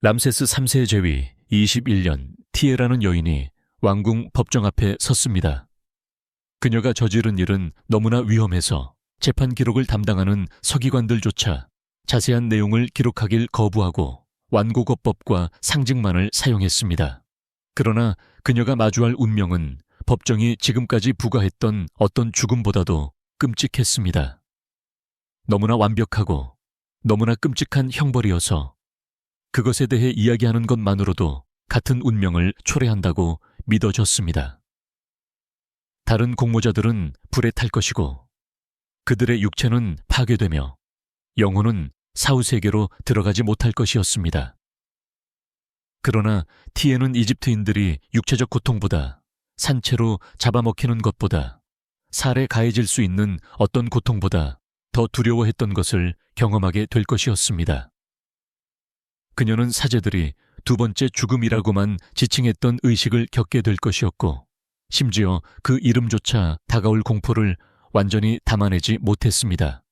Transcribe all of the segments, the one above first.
람세스 3세 제위 21년 티에라는 여인이 왕궁 법정 앞에 섰습니다. 그녀가 저지른 일은 너무나 위험해서 재판 기록을 담당하는 서기관들조차 자세한 내용을 기록하길 거부하고 완고거법과 상징만을 사용했습니다. 그러나 그녀가 마주할 운명은 법정이 지금까지 부과했던 어떤 죽음보다도 끔찍했습니다. 너무나 완벽하고 너무나 끔찍한 형벌이어서 그것에 대해 이야기하는 것만으로도 같은 운명을 초래한다고 믿어졌습니다. 다른 공모자들은 불에 탈 것이고 그들의 육체는 파괴되며 영혼은 사후세계로 들어가지 못할 것이었습니다. 그러나 티에는 이집트인들이 육체적 고통보다 산채로 잡아먹히는 것보다 살에 가해질 수 있는 어떤 고통보다 더 두려워했던 것을 경험하게 될 것이었습니다. 그녀는 사제들이 두 번째 죽음이라고만 지칭했던 의식을 겪게 될 것이었고 심지어 그 이름조차 다가올 공포를 완전히 담아내지 못했습니다.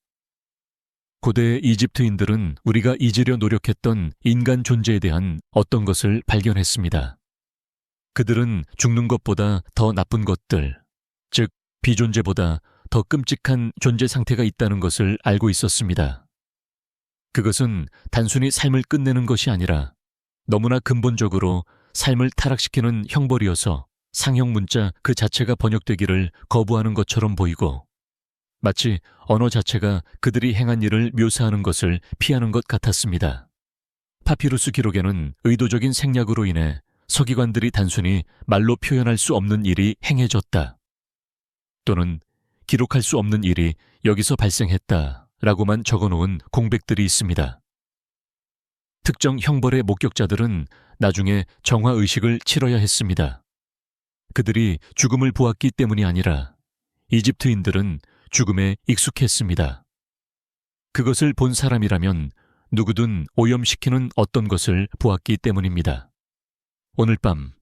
고대 이집트인들은 우리가 잊으려 노력했던 인간 존재에 대한 어떤 것을 발견했습니다. 그들은 죽는 것보다 더 나쁜 것들, 즉 비존재보다 더 끔찍한 존재 상태가 있다는 것을 알고 있었습니다. 그것은 단순히 삶을 끝내는 것이 아니라 너무나 근본적으로 삶을 타락시키는 형벌이어서 상형 문자 그 자체가 번역되기를 거부하는 것처럼 보이고 마치 언어 자체가 그들이 행한 일을 묘사하는 것을 피하는 것 같았습니다. 파피루스 기록에는 의도적인 생략으로 인해 서기관들이 단순히 말로 표현할 수 없는 일이 행해졌다 또는 기록할 수 없는 일이 여기서 발생했다 라고만 적어놓은 공백들이 있습니다. 특정 형벌의 목격자들은 나중에 정화의식을 치러야 했습니다. 그들이 죽음을 보았기 때문이 아니라 이집트인들은 죽음에 익숙했습니다. 그것을 본 사람이라면 누구든 오염시키는 어떤 것을 보았기 때문입니다. 오늘 밤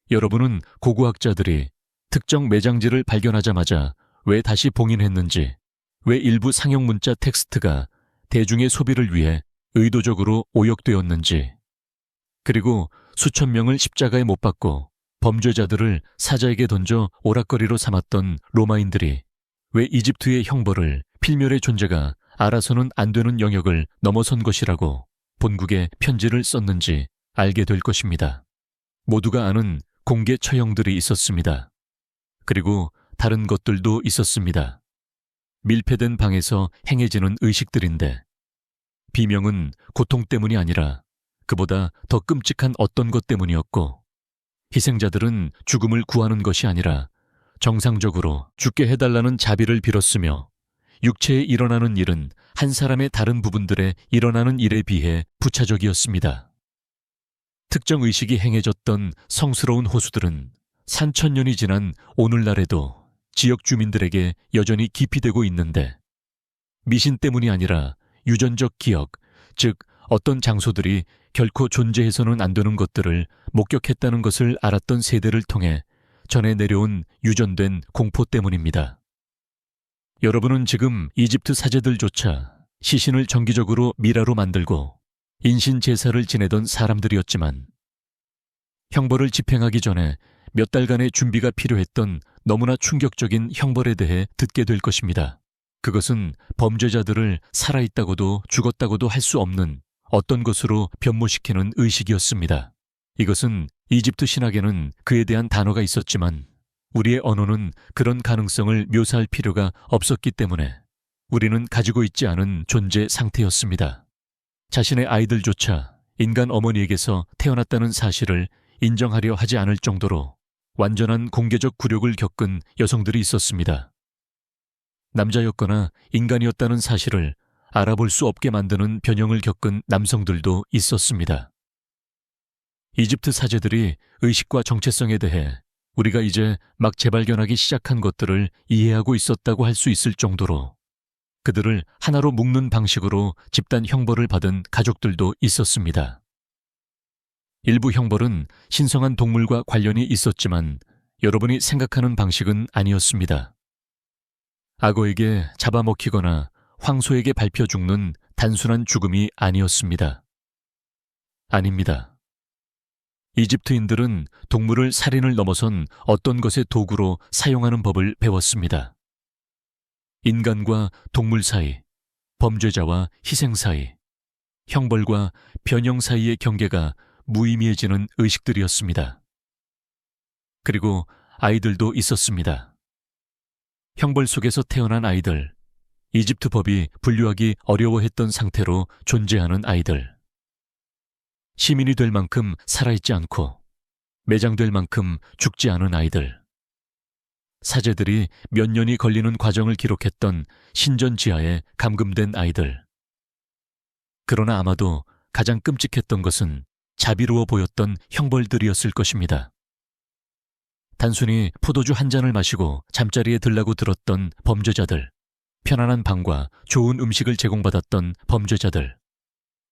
여러분은 고고학자들이 특정 매장지를 발견하자마자 왜 다시 봉인했는지, 왜 일부 상형 문자 텍스트가 대중의 소비를 위해 의도적으로 오역되었는지, 그리고 수천 명을 십자가에 못 박고 범죄자들을 사자에게 던져 오락거리로 삼았던 로마인들이 왜 이집트의 형벌을 필멸의 존재가 알아서는 안 되는 영역을 넘어선 것이라고 본국에 편지를 썼는지 알게 될 것입니다. 모두가 아는 공개 처형들이 있었습니다. 그리고 다른 것들도 있었습니다. 밀폐된 방에서 행해지는 의식들인데 비명은 고통 때문이 아니라 그보다 더 끔찍한 어떤 것 때문이었고 희생자들은 죽음을 구하는 것이 아니라 정상적으로 죽게 해달라는 자비를 빌었으며 육체에 일어나는 일은 한 사람의 다른 부분들에 일어나는 일에 비해 부차적이었습니다. 특정 의식이 행해졌던 성스러운 호수들은 산천년이 지난 오늘날에도 지역 주민들에게 여전히 기피되고 있는데 미신 때문이 아니라 유전적 기억, 즉 어떤 장소들이 결코 존재해서는 안 되는 것들을 목격했다는 것을 알았던 세대를 통해 전해 내려온 유전된 공포 때문입니다. 여러분은 지금 이집트 사제들조차 시신을 정기적으로 미라로 만들고 인신 제사를 지내던 사람들이었지만 형벌을 집행하기 전에 몇 달간의 준비가 필요했던 너무나 충격적인 형벌에 대해 듣게 될 것입니다. 그것은 범죄자들을 살아있다고도 죽었다고도 할 수 없는 어떤 것으로 변모시키는 의식이었습니다. 이것은 이집트 신학에는 그에 대한 단어가 있었지만 우리의 언어는 그런 가능성을 묘사할 필요가 없었기 때문에 우리는 가지고 있지 않은 존재 상태였습니다. 자신의 아이들조차 인간 어머니에게서 태어났다는 사실을 인정하려 하지 않을 정도로 완전한 공개적 굴욕을 겪은 여성들이 있었습니다. 남자였거나 인간이었다는 사실을 알아볼 수 없게 만드는 변형을 겪은 남성들도 있었습니다. 이집트 사제들이 의식과 정체성에 대해 우리가 이제 막 재발견하기 시작한 것들을 이해하고 있었다고 할 수 있을 정도로 그들을 하나로 묶는 방식으로 집단 형벌을 받은 가족들도 있었습니다. 일부 형벌은 신성한 동물과 관련이 있었지만 여러분이 생각하는 방식은 아니었습니다. 악어에게 잡아먹히거나 황소에게 밟혀 죽는 단순한 죽음이 아니었습니다. 아닙니다. 이집트인들은 동물을 살인을 넘어선 어떤 것의 도구로 사용하는 법을 배웠습니다. 인간과 동물 사이, 범죄자와 희생 사이, 형벌과 변형 사이의 경계가 무의미해지는 의식들이었습니다. 그리고 아이들도 있었습니다. 형벌 속에서 태어난 아이들, 이집트 법이 분류하기 어려워했던 상태로 존재하는 아이들. 시민이 될 만큼 살아있지 않고 매장될 만큼 죽지 않은 아이들. 사제들이 몇 년이 걸리는 과정을 기록했던 신전지하에 감금된 아이들. 그러나 아마도 가장 끔찍했던 것은 자비로워 보였던 형벌들이었을 것입니다. 단순히 포도주 한 잔을 마시고 잠자리에 들라고 들었던 범죄자들, 편안한 방과 좋은 음식을 제공받았던 범죄자들,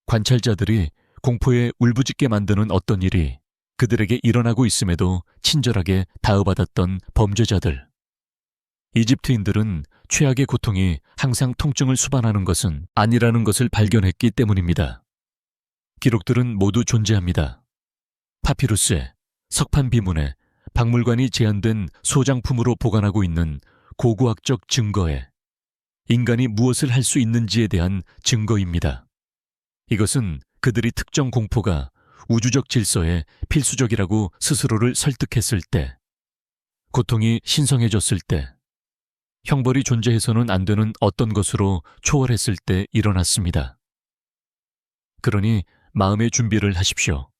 관찰자들이 공포에 울부짖게 만드는 어떤 일이 그들에게 일어나고 있음에도 친절하게 다가받았던 범죄자들. 이집트인들은 최악의 고통이 항상 통증을 수반하는 것은 아니라는 것을 발견했기 때문입니다. 기록들은 모두 존재합니다. 파피루스에, 석판 비문에, 박물관이 제한된 소장품으로 보관하고 있는 고고학적 증거에 인간이 무엇을 할 수 있는지에 대한 증거입니다. 이것은 그들이 특정 공포가 우주적 질서에 필수적이라고 스스로를 설득했을 때, 고통이 신성해졌을 때, 형벌이 존재해서는 안 되는 어떤 것으로 초월했을 때 일어났습니다. 그러니 마음의 준비를 하십시오.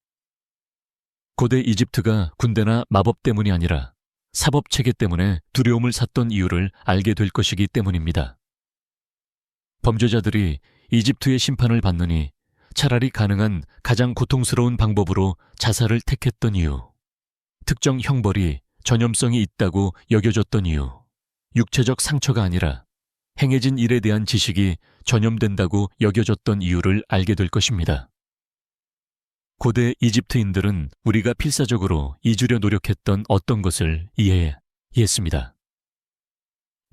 고대 이집트가 군대나 마법 때문이 아니라 사법 체계 때문에 두려움을 샀던 이유를 알게 될 것이기 때문입니다. 범죄자들이 이집트의 심판을 받느니 차라리 가능한 가장 고통스러운 방법으로 자살을 택했던 이유, 특정 형벌이 전염성이 있다고 여겨졌던 이유, 육체적 상처가 아니라 행해진 일에 대한 지식이 전염된다고 여겨졌던 이유를 알게 될 것입니다. 고대 이집트인들은 우리가 필사적으로 잊으려 노력했던 어떤 것을 이해했습니다.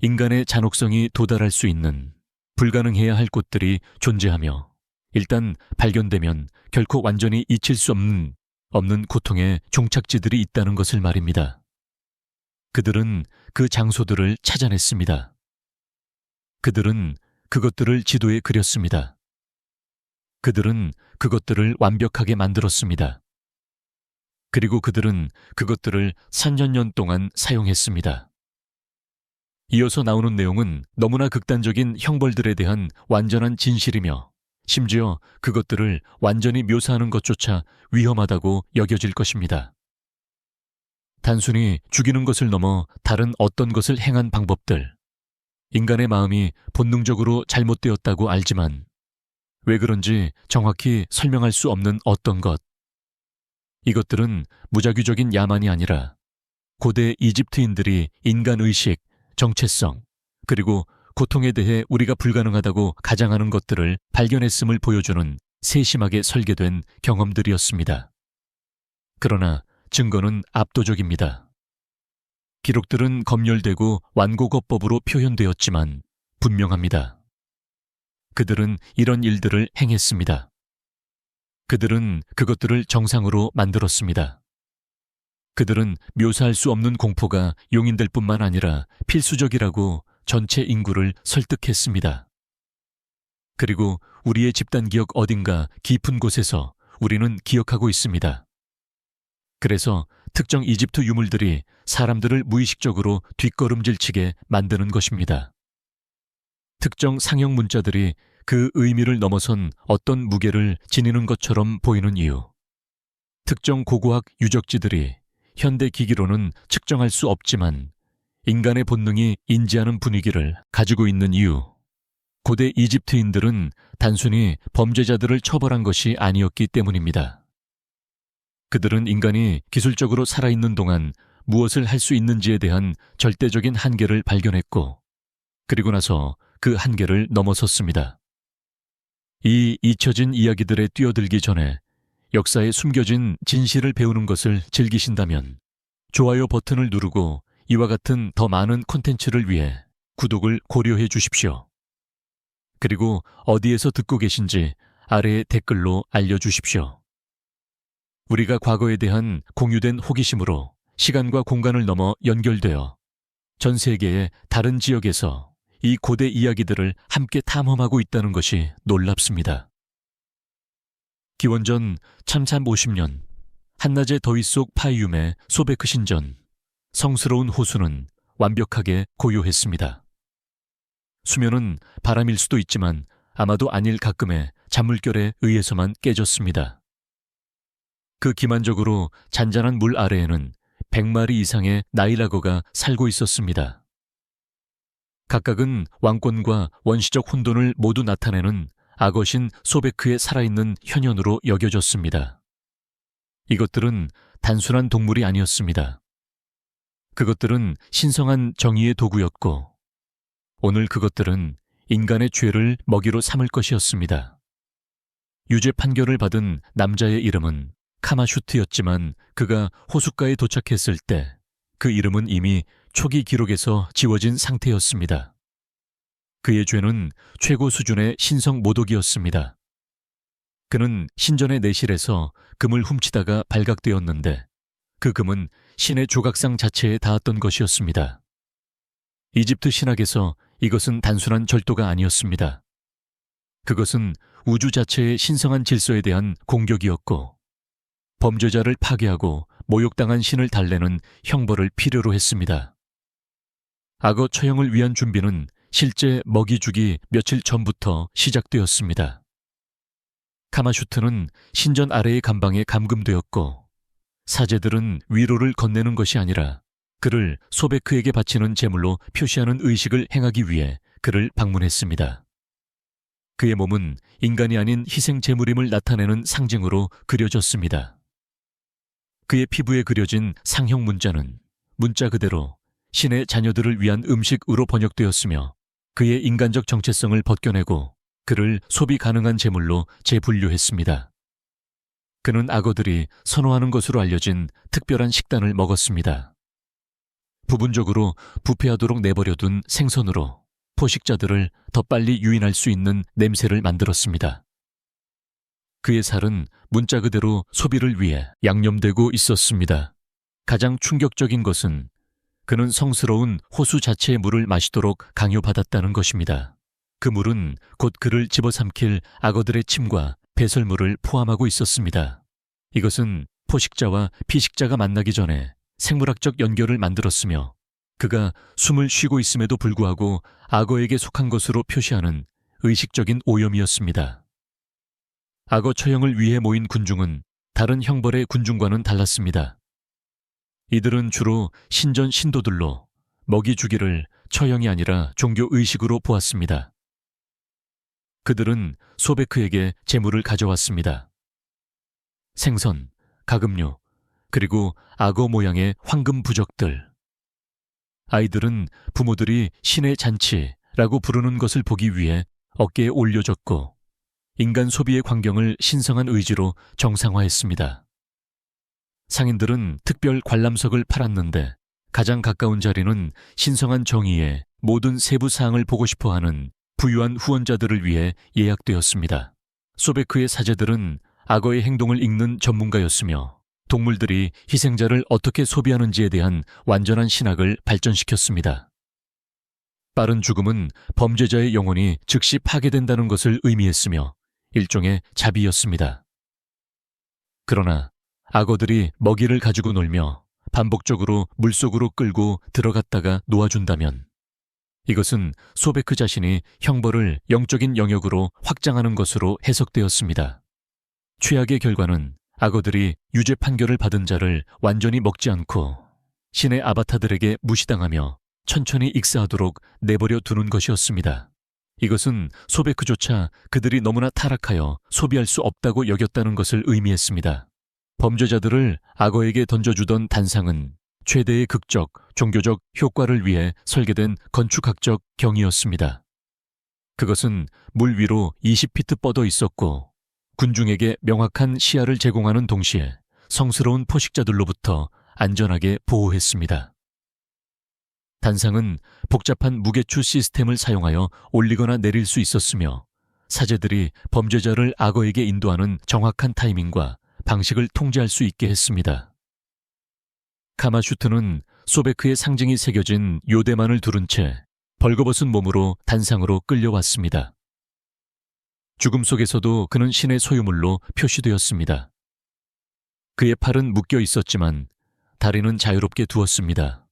인간의 잔혹성이 도달할 수 있는 불가능해야 할 곳들이 존재하며 일단 발견되면 결코 완전히 잊힐 수 없는 고통의 종착지들이 있다는 것을 말입니다. 그들은 그 장소들을 찾아냈습니다. 그들은 그것들을 지도에 그렸습니다. 그들은 그것들을 완벽하게 만들었습니다. 그리고 그들은 그것들을 3,000년 동안 사용했습니다. 이어서 나오는 내용은 너무나 극단적인 형벌들에 대한 완전한 진실이며 심지어 그것들을 완전히 묘사하는 것조차 위험하다고 여겨질 것입니다. 단순히 죽이는 것을 넘어 다른 어떤 것을 행한 방법들, 인간의 마음이 본능적으로 잘못되었다고 알지만 왜 그런지 정확히 설명할 수 없는 어떤 것. 이것들은 무자규적인 야만이 아니라 고대 이집트인들이 인간의식, 정체성, 그리고 고통에 대해 우리가 불가능하다고 가장하는 것들을 발견했음을 보여주는 세심하게 설계된 경험들이었습니다. 그러나 증거는 압도적입니다. 기록들은 검열되고 완고거법으로 표현되었지만 분명합니다. 그들은 이런 일들을 행했습니다. 그들은 그것들을 정상으로 만들었습니다. 그들은 묘사할 수 없는 공포가 용인될 뿐만 아니라 필수적이라고 전체 인구를 설득했습니다. 그리고 우리의 집단 기억 어딘가 깊은 곳에서 우리는 기억하고 있습니다. 그래서 특정 이집트 유물들이 사람들을 무의식적으로 뒷걸음질치게 만드는 것입니다. 특정 상형 문자들이 그 의미를 넘어선 어떤 무게를 지니는 것처럼 보이는 이유, 특정 고고학 유적지들이 현대 기기로는 측정할 수 없지만 인간의 본능이 인지하는 분위기를 가지고 있는 이유, 고대 이집트인들은 단순히 범죄자들을 처벌한 것이 아니었기 때문입니다. 그들은 인간이 기술적으로 살아있는 동안 무엇을 할 수 있는지에 대한 절대적인 한계를 발견했고, 그리고 나서 그 한계를 넘어섰습니다. 이 잊혀진 이야기들에 뛰어들기 전에 역사에 숨겨진 진실을 배우는 것을 즐기신다면 좋아요 버튼을 누르고 이와 같은 더 많은 콘텐츠를 위해 구독을 고려해 주십시오. 그리고 어디에서 듣고 계신지 아래에 댓글로 알려주십시오. 우리가 과거에 대한 공유된 호기심으로 시간과 공간을 넘어 연결되어 전 세계의 다른 지역에서 이 고대 이야기들을 함께 탐험하고 있다는 것이 놀랍습니다. 기원전 3350년 한낮의 더위 속 파이움의 소베크 신전, 성스러운 호수는 완벽하게 고요했습니다. 수면은 바람일 수도 있지만 아마도 아닐 가끔의 잔물결에 의해서만 깨졌습니다. 그 기만적으로 잔잔한 물 아래에는 100마리 이상의 나일라거가 살고 있었습니다. 각각은 왕권과 원시적 혼돈을 모두 나타내는 악어신 소베크의 살아있는 현현으로 여겨졌습니다. 이것들은 단순한 동물이 아니었습니다. 그것들은 신성한 정의의 도구였고 오늘 그것들은 인간의 죄를 먹이로 삼을 것이었습니다. 유죄 판결을 받은 남자의 이름은 카마슈트였지만 그가 호숫가에 도착했을 때 그 이름은 이미 초기 기록에서 지워진 상태였습니다. 그의 죄는 최고 수준의 신성 모독이었습니다. 그는 신전의 내실에서 금을 훔치다가 발각되었는데 그 금은 신의 조각상 자체에 닿았던 것이었습니다. 이집트 신학에서 이것은 단순한 절도가 아니었습니다. 그것은 우주 자체의 신성한 질서에 대한 공격이었고 범죄자를 파괴하고 모욕당한 신을 달래는 형벌을 필요로 했습니다. 악어 처형을 위한 준비는 실제 먹이 주기 며칠 전부터 시작되었습니다. 카마슈트는 신전 아래의 감방에 감금되었고 사제들은 위로를 건네는 것이 아니라 그를 소베크에게 바치는 제물로 표시하는 의식을 행하기 위해 그를 방문했습니다. 그의 몸은 인간이 아닌 희생 제물임을 나타내는 상징으로 그려졌습니다. 그의 피부에 그려진 상형 문자는 문자 그대로 신의 자녀들을 위한 음식으로 번역되었으며 그의 인간적 정체성을 벗겨내고 그를 소비 가능한 제물로 재분류했습니다. 그는 악어들이 선호하는 것으로 알려진 특별한 식단을 먹었습니다. 부분적으로 부패하도록 내버려둔 생선으로 포식자들을 더 빨리 유인할 수 있는 냄새를 만들었습니다. 그의 살은 문자 그대로 소비를 위해 양념되고 있었습니다. 가장 충격적인 것은 그는 성스러운 호수 자체의 물을 마시도록 강요받았다는 것입니다. 그 물은 곧 그를 집어삼킬 악어들의 침과 배설물을 포함하고 있었습니다. 이것은 포식자와 피식자가 만나기 전에 생물학적 연결을 만들었으며 그가 숨을 쉬고 있음에도 불구하고 악어에게 속한 것으로 표시하는 의식적인 오염이었습니다. 악어 처형을 위해 모인 군중은 다른 형벌의 군중과는 달랐습니다. 이들은 주로 신전 신도들로 먹이 주기를 처형이 아니라 종교 의식으로 보았습니다. 그들은 소베크에게 제물을 가져왔습니다. 생선, 가금류, 그리고 악어 모양의 황금 부적들. 아이들은 부모들이 신의 잔치라고 부르는 것을 보기 위해 어깨에 올려졌고 인간 소비의 광경을 신성한 의지로 정상화했습니다. 상인들은 특별 관람석을 팔았는데 가장 가까운 자리는 신성한 정의의 모든 세부 사항을 보고 싶어하는 부유한 후원자들을 위해 예약되었습니다. 소베크의 사제들은 악어의 행동을 읽는 전문가였으며 동물들이 희생자를 어떻게 소비하는지에 대한 완전한 신학을 발전시켰습니다. 빠른 죽음은 범죄자의 영혼이 즉시 파괴된다는 것을 의미했으며 일종의 자비였습니다. 그러나 악어들이 먹이를 가지고 놀며 반복적으로 물속으로 끌고 들어갔다가 놓아준다면 이것은 소베크 자신이 형벌을 영적인 영역으로 확장하는 것으로 해석되었습니다. 최악의 결과는 악어들이 유죄 판결을 받은 자를 완전히 먹지 않고 신의 아바타들에게 무시당하며 천천히 익사하도록 내버려 두는 것이었습니다. 이것은 소베크조차 그들이 너무나 타락하여 소비할 수 없다고 여겼다는 것을 의미했습니다. 범죄자들을 악어에게 던져주던 단상은 최대의 극적, 종교적 효과를 위해 설계된 건축학적 경이었습니다. 그것은 물 위로 20피트 뻗어 있었고 군중에게 명확한 시야를 제공하는 동시에 성스러운 포식자들로부터 안전하게 보호했습니다. 단상은 복잡한 무게추 시스템을 사용하여 올리거나 내릴 수 있었으며 사제들이 범죄자를 악어에게 인도하는 정확한 타이밍과 방식을 통제할 수 있게 했습니다. 카마슈트는 소베크의 상징이 새겨진 요대만을 두른 채 벌거벗은 몸으로 단상으로 끌려왔습니다. 죽음 속에서도 그는 신의 소유물로 표시되었습니다. 그의 팔은 묶여 있었지만 다리는 자유롭게 두었습니다.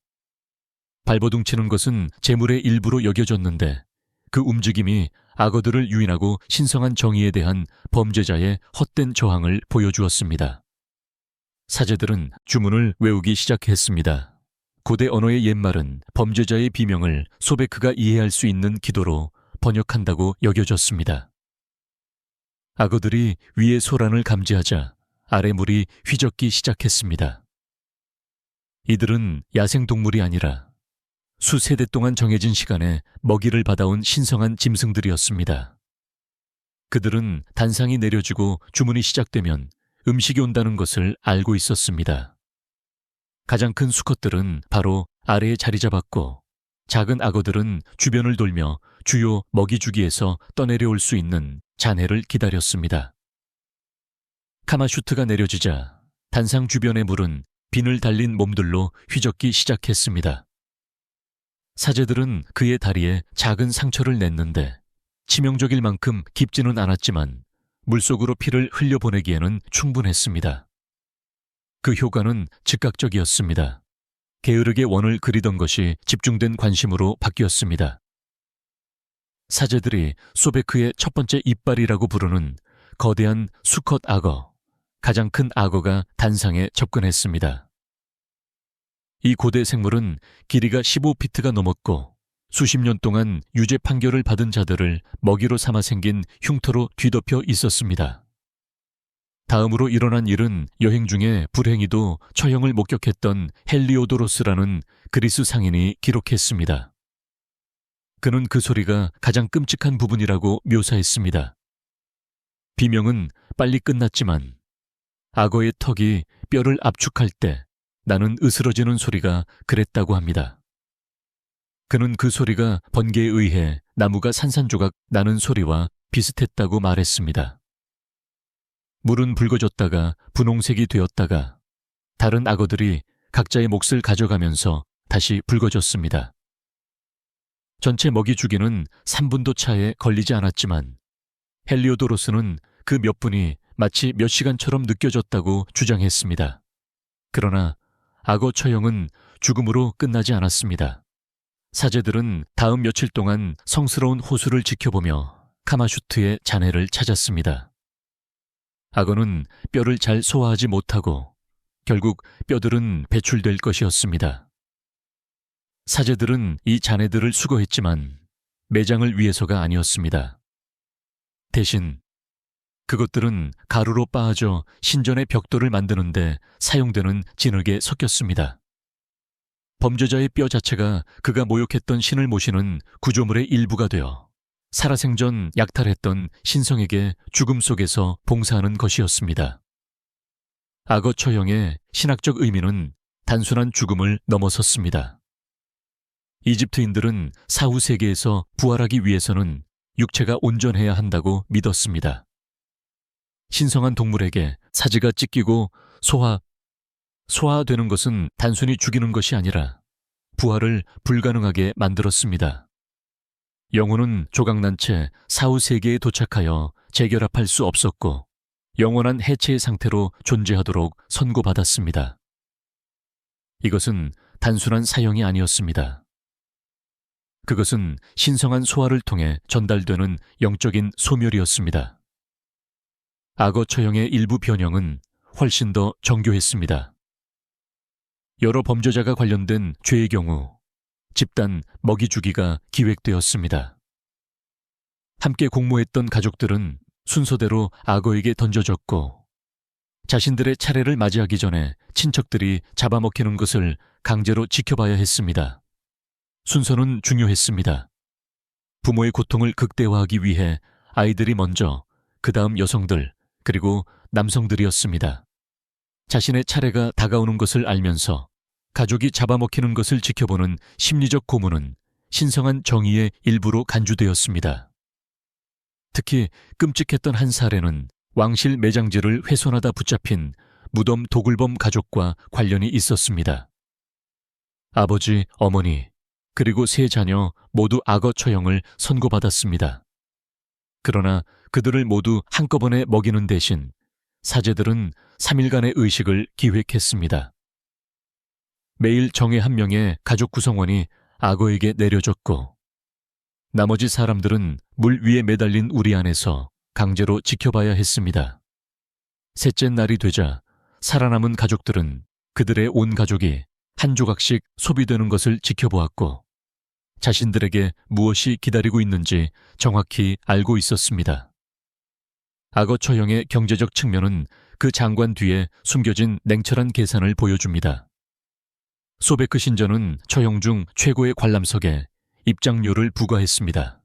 발버둥치는 것은 재물의 일부로 여겨졌는데 그 움직임이 악어들을 유인하고 신성한 정의에 대한 범죄자의 헛된 저항을 보여주었습니다. 사제들은 주문을 외우기 시작했습니다. 고대 언어의 옛말은 범죄자의 비명을 소베크가 이해할 수 있는 기도로 번역한다고 여겨졌습니다. 악어들이 위의 소란을 감지하자 아래 물이 휘젓기 시작했습니다. 이들은 야생동물이 아니라 수세대 동안 정해진 시간에 먹이를 받아온 신성한 짐승들이었습니다. 그들은 단상이 내려지고 주문이 시작되면 음식이 온다는 것을 알고 있었습니다. 가장 큰 수컷들은 바로 아래에 자리 잡았고 작은 악어들은 주변을 돌며 주요 먹이주기에서 떠내려올 수 있는 잔해를 기다렸습니다. 카마슈트가 내려지자 단상 주변의 물은 비늘 달린 몸들로 휘젓기 시작했습니다. 사제들은 그의 다리에 작은 상처를 냈는데 치명적일 만큼 깊지는 않았지만 물속으로 피를 흘려보내기에는 충분했습니다. 그 효과는 즉각적이었습니다. 게으르게 원을 그리던 것이 집중된 관심으로 바뀌었습니다. 사제들이 소베크의 첫 번째 이빨이라고 부르는 거대한 수컷 악어, 가장 큰 악어가 단상에 접근했습니다. 이 고대 생물은 길이가 15피트가 넘었고 수십 년 동안 유죄 판결을 받은 자들을 먹이로 삼아 생긴 흉터로 뒤덮여 있었습니다. 다음으로 일어난 일은 여행 중에 불행히도 처형을 목격했던 헬리오도로스라는 그리스 상인이 기록했습니다. 그는 그 소리가 가장 끔찍한 부분이라고 묘사했습니다. 비명은 빨리 끝났지만 악어의 턱이 뼈를 압축할 때 나는 으스러지는 소리가 그랬다고 합니다. 그는 그 소리가 번개에 의해 나무가 산산조각 나는 소리와 비슷했다고 말했습니다. 물은 붉어졌다가 분홍색이 되었다가 다른 악어들이 각자의 몫을 가져가면서 다시 붉어졌습니다. 전체 먹이 주기는 3분도 차에 걸리지 않았지만 헬리오도로스는 그 몇 분이 마치 몇 시간처럼 느껴졌다고 주장했습니다. 그러나 악어 처형은 죽음으로 끝나지 않았습니다. 사제들은 다음 며칠 동안 성스러운 호수를 지켜보며 카마슈트의 잔해를 찾았습니다. 악어는 뼈를 잘 소화하지 못하고 결국 뼈들은 배출될 것이었습니다. 사제들은 이 잔해들을 수거했지만 매장을 위해서가 아니었습니다. 대신 그것들은 가루로 빻아져 신전의 벽돌을 만드는데 사용되는 진흙에 섞였습니다. 범죄자의 뼈 자체가 그가 모욕했던 신을 모시는 구조물의 일부가 되어 살아생전 약탈했던 신성에게 죽음 속에서 봉사하는 것이었습니다. 악어 처형의 신학적 의미는 단순한 죽음을 넘어섰습니다. 이집트인들은 사후 세계에서 부활하기 위해서는 육체가 온전해야 한다고 믿었습니다. 신성한 동물에게 사지가 찢기고 소화되는 것은 단순히 죽이는 것이 아니라 부활을 불가능하게 만들었습니다. 영혼은 조각난 채 사후 세계에 도착하여 재결합할 수 없었고 영원한 해체의 상태로 존재하도록 선고받았습니다. 이것은 단순한 사형이 아니었습니다. 그것은 신성한 소화를 통해 전달되는 영적인 소멸이었습니다. 악어 처형의 일부 변형은 훨씬 더 정교했습니다. 여러 범죄자가 관련된 죄의 경우 집단 먹이 주기가 기획되었습니다. 함께 공모했던 가족들은 순서대로 악어에게 던져졌고 자신들의 차례를 맞이하기 전에 친척들이 잡아먹히는 것을 강제로 지켜봐야 했습니다. 순서는 중요했습니다. 부모의 고통을 극대화하기 위해 아이들이 먼저, 그 다음 여성들, 그리고 남성들이었습니다. 자신의 차례가 다가오는 것을 알면서 가족이 잡아먹히는 것을 지켜보는 심리적 고문은 신성한 정의의 일부로 간주되었습니다. 특히 끔찍했던 한 사례는 왕실 매장지를 훼손하다 붙잡힌 무덤 도굴범 가족과 관련이 있었습니다. 아버지, 어머니, 그리고 세 자녀 모두 악어 처형을 선고받았습니다. 그러나 그들을 모두 한꺼번에 먹이는 대신 사제들은 3일간의 의식을 기획했습니다. 매일 정예 한 명의 가족 구성원이 악어에게 내려졌고 나머지 사람들은 물 위에 매달린 우리 안에서 강제로 지켜봐야 했습니다. 셋째 날이 되자 살아남은 가족들은 그들의 온 가족이 한 조각씩 소비되는 것을 지켜보았고 자신들에게 무엇이 기다리고 있는지 정확히 알고 있었습니다. 악어 처형의 경제적 측면은 그 장관 뒤에 숨겨진 냉철한 계산을 보여줍니다. 소베크 신전은 처형 중 최고의 관람석에 입장료를 부과했습니다.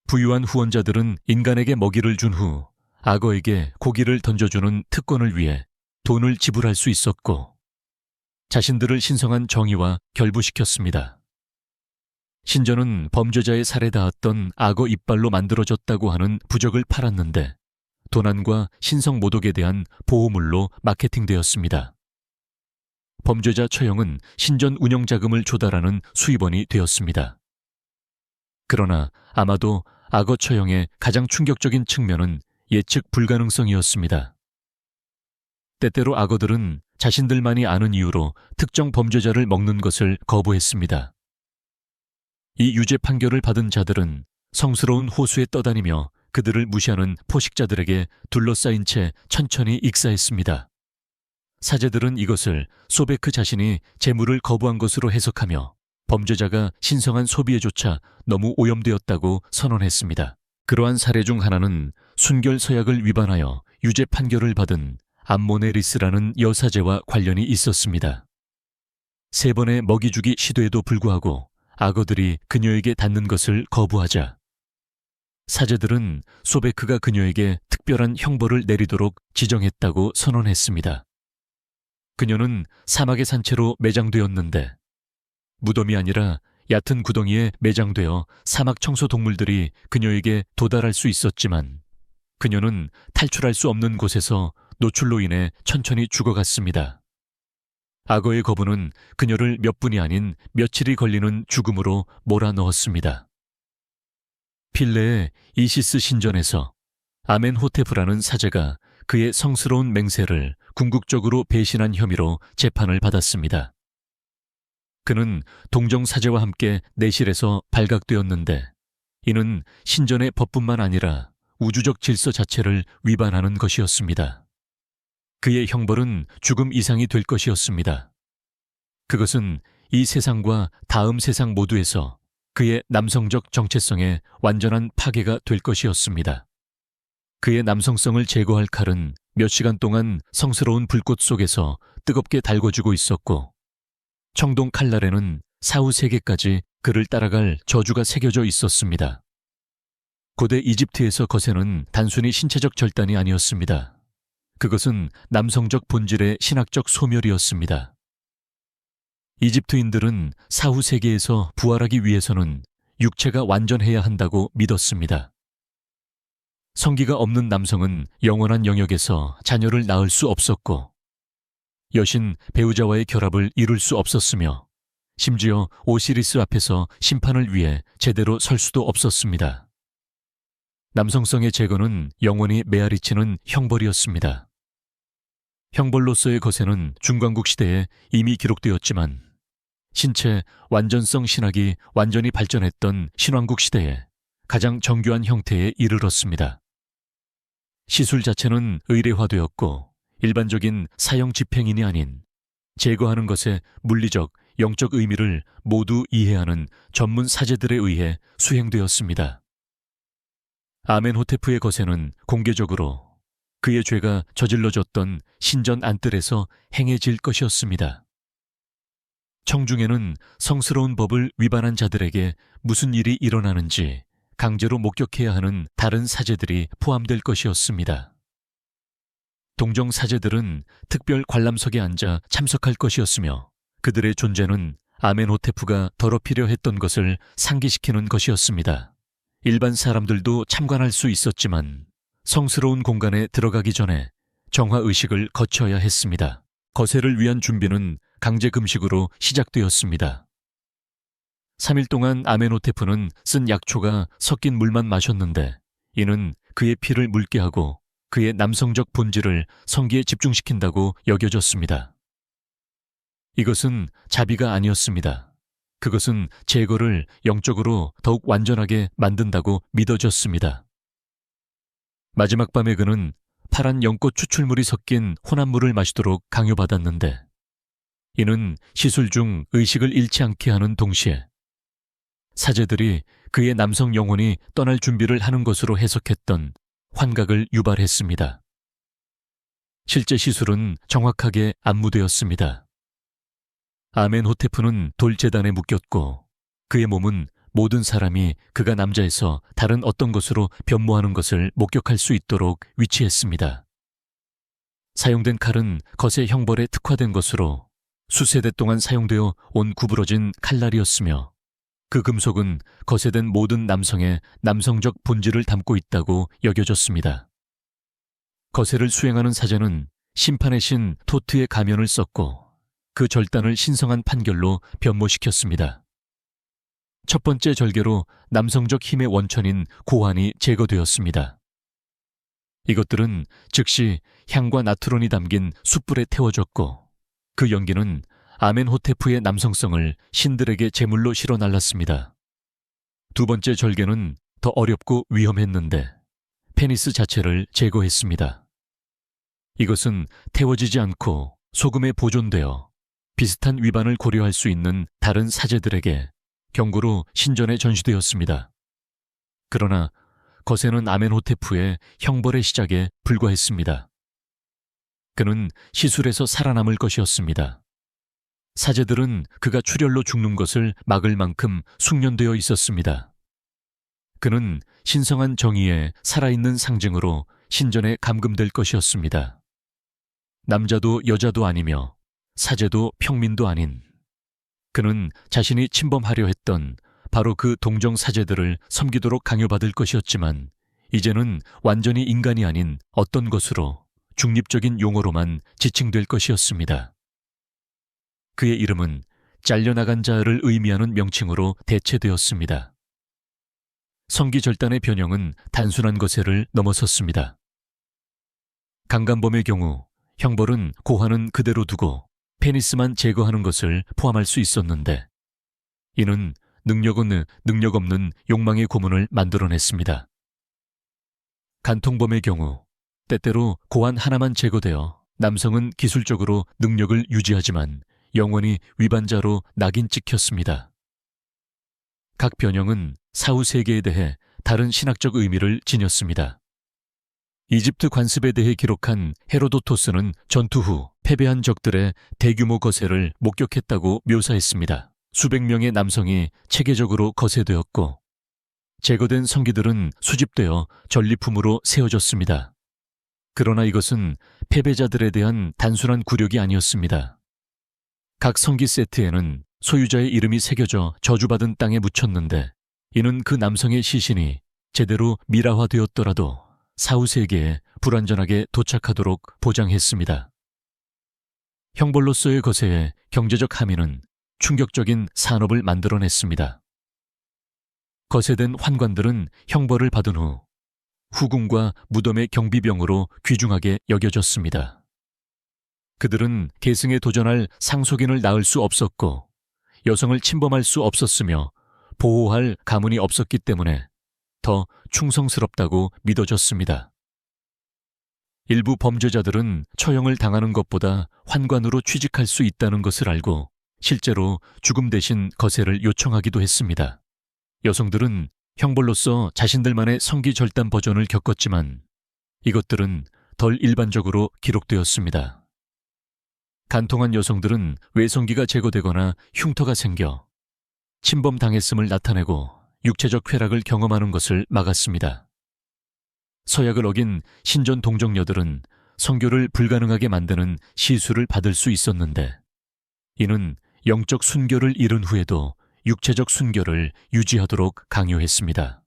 부유한 후원자들은 인간에게 먹이를 준 후 악어에게 고기를 던져주는 특권을 위해 돈을 지불할 수 있었고 자신들을 신성한 정의와 결부시켰습니다. 신전은 범죄자의 살에 닿았던 악어 이빨로 만들어졌다고 하는 부적을 팔았는데 도난과 신성 모독에 대한 보호물로 마케팅되었습니다. 범죄자 처형은 신전 운영 자금을 조달하는 수입원이 되었습니다. 그러나 아마도 악어 처형의 가장 충격적인 측면은 예측 불가능성이었습니다. 때때로 악어들은 자신들만이 아는 이유로 특정 범죄자를 먹는 것을 거부했습니다. 이 유죄 판결을 받은 자들은 성스러운 호수에 떠다니며 그들을 무시하는 포식자들에게 둘러싸인 채 천천히 익사했습니다. 사제들은 이것을 소베크 자신이 재물을 거부한 것으로 해석하며 범죄자가 신성한 소비에조차 너무 오염되었다고 선언했습니다. 그러한 사례 중 하나는 순결 서약을 위반하여 유죄 판결을 받은 암모네리스라는 여사제와 관련이 있었습니다. 3번의 먹이주기 시도에도 불구하고 악어들이 그녀에게 닿는 것을 거부하자 사제들은 소베크가 그녀에게 특별한 형벌을 내리도록 지정했다고 선언했습니다. 그녀는 사막의 산채로 매장되었는데 무덤이 아니라 얕은 구덩이에 매장되어 사막 청소 동물들이 그녀에게 도달할 수 있었지만 그녀는 탈출할 수 없는 곳에서 노출로 인해 천천히 죽어갔습니다. 악어의 거부는 그녀를 몇 분이 아닌 며칠이 걸리는 죽음으로 몰아넣었습니다. 필레의 이시스 신전에서 아멘호테프라는 사제가 그의 성스러운 맹세를 궁극적으로 배신한 혐의로 재판을 받았습니다. 그는 동정사제와 함께 내실에서 발각되었는데 이는 신전의 법뿐만 아니라 우주적 질서 자체를 위반하는 것이었습니다. 그의 형벌은 죽음 이상이 될 것이었습니다. 그것은 이 세상과 다음 세상 모두에서 그의 남성적 정체성에 완전한 파괴가 될 것이었습니다. 그의 남성성을 제거할 칼은 몇 시간 동안 성스러운 불꽃 속에서 뜨겁게 달궈지고 있었고 청동 칼날에는 사후 세계까지 그를 따라갈 저주가 새겨져 있었습니다. 고대 이집트에서 거세는 단순히 신체적 절단이 아니었습니다. 그것은 남성적 본질의 신학적 소멸이었습니다. 이집트인들은 사후 세계에서 부활하기 위해서는 육체가 완전해야 한다고 믿었습니다. 성기가 없는 남성은 영원한 영역에서 자녀를 낳을 수 없었고 여신 배우자와의 결합을 이룰 수 없었으며 심지어 오시리스 앞에서 심판을 위해 제대로 설 수도 없었습니다. 남성성의 제거는 영원히 메아리치는 형벌이었습니다. 형벌로서의 거세는 중간국 시대에 이미 기록되었지만 신체 완전성 신학이 완전히 발전했던 신왕국 시대에 가장 정교한 형태에 이르렀습니다. 시술 자체는 의례화되었고 일반적인 사형 집행인이 아닌 제거하는 것의 물리적, 영적 의미를 모두 이해하는 전문 사제들에 의해 수행되었습니다. 아멘호테프의 거세는 공개적으로 그의 죄가 저질러졌던 신전 안뜰에서 행해질 것이었습니다. 청중에는 성스러운 법을 위반한 자들에게 무슨 일이 일어나는지 강제로 목격해야 하는 다른 사제들이 포함될 것이었습니다. 동정 사제들은 특별 관람석에 앉아 참석할 것이었으며 그들의 존재는 아멘호테프가 더럽히려 했던 것을 상기시키는 것이었습니다. 일반 사람들도 참관할 수 있었지만 성스러운 공간에 들어가기 전에 정화의식을 거쳐야 했습니다. 거세를 위한 준비는 강제 금식으로 시작되었습니다. 3일 동안 아멘호테프는 쓴 약초가 섞인 물만 마셨는데 이는 그의 피를 묽게 하고 그의 남성적 본질을 성기에 집중시킨다고 여겨졌습니다. 이것은 자비가 아니었습니다. 그것은 제거를 영적으로 더욱 완전하게 만든다고 믿어졌습니다. 마지막 밤에 그는 파란 연꽃 추출물이 섞인 혼합물을 마시도록 강요받았는데 이는 시술 중 의식을 잃지 않게 하는 동시에 사제들이 그의 남성 영혼이 떠날 준비를 하는 것으로 해석했던 환각을 유발했습니다. 실제 시술은 정확하게 안무되었습니다. 아멘호테프는 돌재단에 묶였고 그의 몸은 모든 사람이 그가 남자에서 다른 어떤 것으로 변모하는 것을 목격할 수 있도록 위치했습니다. 사용된 칼은 거세 형벌에 특화된 것으로 수세대 동안 사용되어 온 구부러진 칼날이었으며 그 금속은 거세된 모든 남성의 남성적 본질을 담고 있다고 여겨졌습니다. 거세를 수행하는 사제는 심판의 신 토트의 가면을 썼고 그 절단을 신성한 판결로 변모시켰습니다. 첫 번째 절개로 남성적 힘의 원천인 고환이 제거되었습니다. 이것들은 즉시 향과 나트론이 담긴 숯불에 태워졌고 그 연기는 아멘호테프의 남성성을 신들에게 제물로 실어 날랐습니다. 두 번째 절개는 더 어렵고 위험했는데 페니스 자체를 제거했습니다. 이것은 태워지지 않고 소금에 보존되어 비슷한 위반을 고려할 수 있는 다른 사제들에게 경고로 신전에 전시되었습니다. 그러나 거세는 아멘호테프의 형벌의 시작에 불과했습니다. 그는 시술에서 살아남을 것이었습니다. 사제들은 그가 출혈로 죽는 것을 막을 만큼 숙련되어 있었습니다. 그는 신성한 정의의 살아있는 상징으로 신전에 감금될 것이었습니다. 남자도 여자도 아니며 사제도 평민도 아닌 그는 자신이 침범하려 했던 바로 그 동정 사제들을 섬기도록 강요받을 것이었지만 이제는 완전히 인간이 아닌 어떤 것으로 중립적인 용어로만 지칭될 것이었습니다. 그의 이름은 잘려나간 자를 의미하는 명칭으로 대체되었습니다. 성기 절단의 변형은 단순한 거세를 넘어섰습니다. 강간범의 경우 형벌은 고환은 그대로 두고 페니스만 제거하는 것을 포함할 수 있었는데 이는 능력 없는 욕망의 고문을 만들어냈습니다. 간통범의 경우 때때로 고환 하나만 제거되어 남성은 기술적으로 능력을 유지하지만 영원히 위반자로 낙인 찍혔습니다. 각 변형은 사후 세계에 대해 다른 신학적 의미를 지녔습니다. 이집트 관습에 대해 기록한 헤로도토스는 전투 후 패배한 적들의 대규모 거세를 목격했다고 묘사했습니다. 수백 명의 남성이 체계적으로 거세되었고 제거된 성기들은 수집되어 전리품으로 세워졌습니다. 그러나 이것은 패배자들에 대한 단순한 굴욕이 아니었습니다. 각 성기 세트에는 소유자의 이름이 새겨져 저주받은 땅에 묻혔는데 이는 그 남성의 시신이 제대로 미라화되었더라도 사후 세계에 불완전하게 도착하도록 보장했습니다. 형벌로서의 거세에 경제적 함의는 충격적인 산업을 만들어냈습니다. 거세된 환관들은 형벌을 받은 후 후궁과 무덤의 경비병으로 귀중하게 여겨졌습니다. 그들은 계승에 도전할 상속인을 낳을 수 없었고 여성을 침범할 수 없었으며 보호할 가문이 없었기 때문에 더 충성스럽다고 믿어졌습니다. 일부 범죄자들은 처형을 당하는 것보다 환관으로 취직할 수 있다는 것을 알고 실제로 죽음 대신 거세를 요청하기도 했습니다. 여성들은 형벌로서 자신들만의 성기 절단 버전을 겪었지만 이것들은 덜 일반적으로 기록되었습니다. 간통한 여성들은 외성기가 제거되거나 흉터가 생겨 침범당했음을 나타내고 육체적 쾌락을 경험하는 것을 막았습니다. 서약을 어긴 신전 동정녀들은 성교를 불가능하게 만드는 시술을 받을 수 있었는데 이는 영적 순결을 이룬 후에도 육체적 순결을 유지하도록 강요했습니다.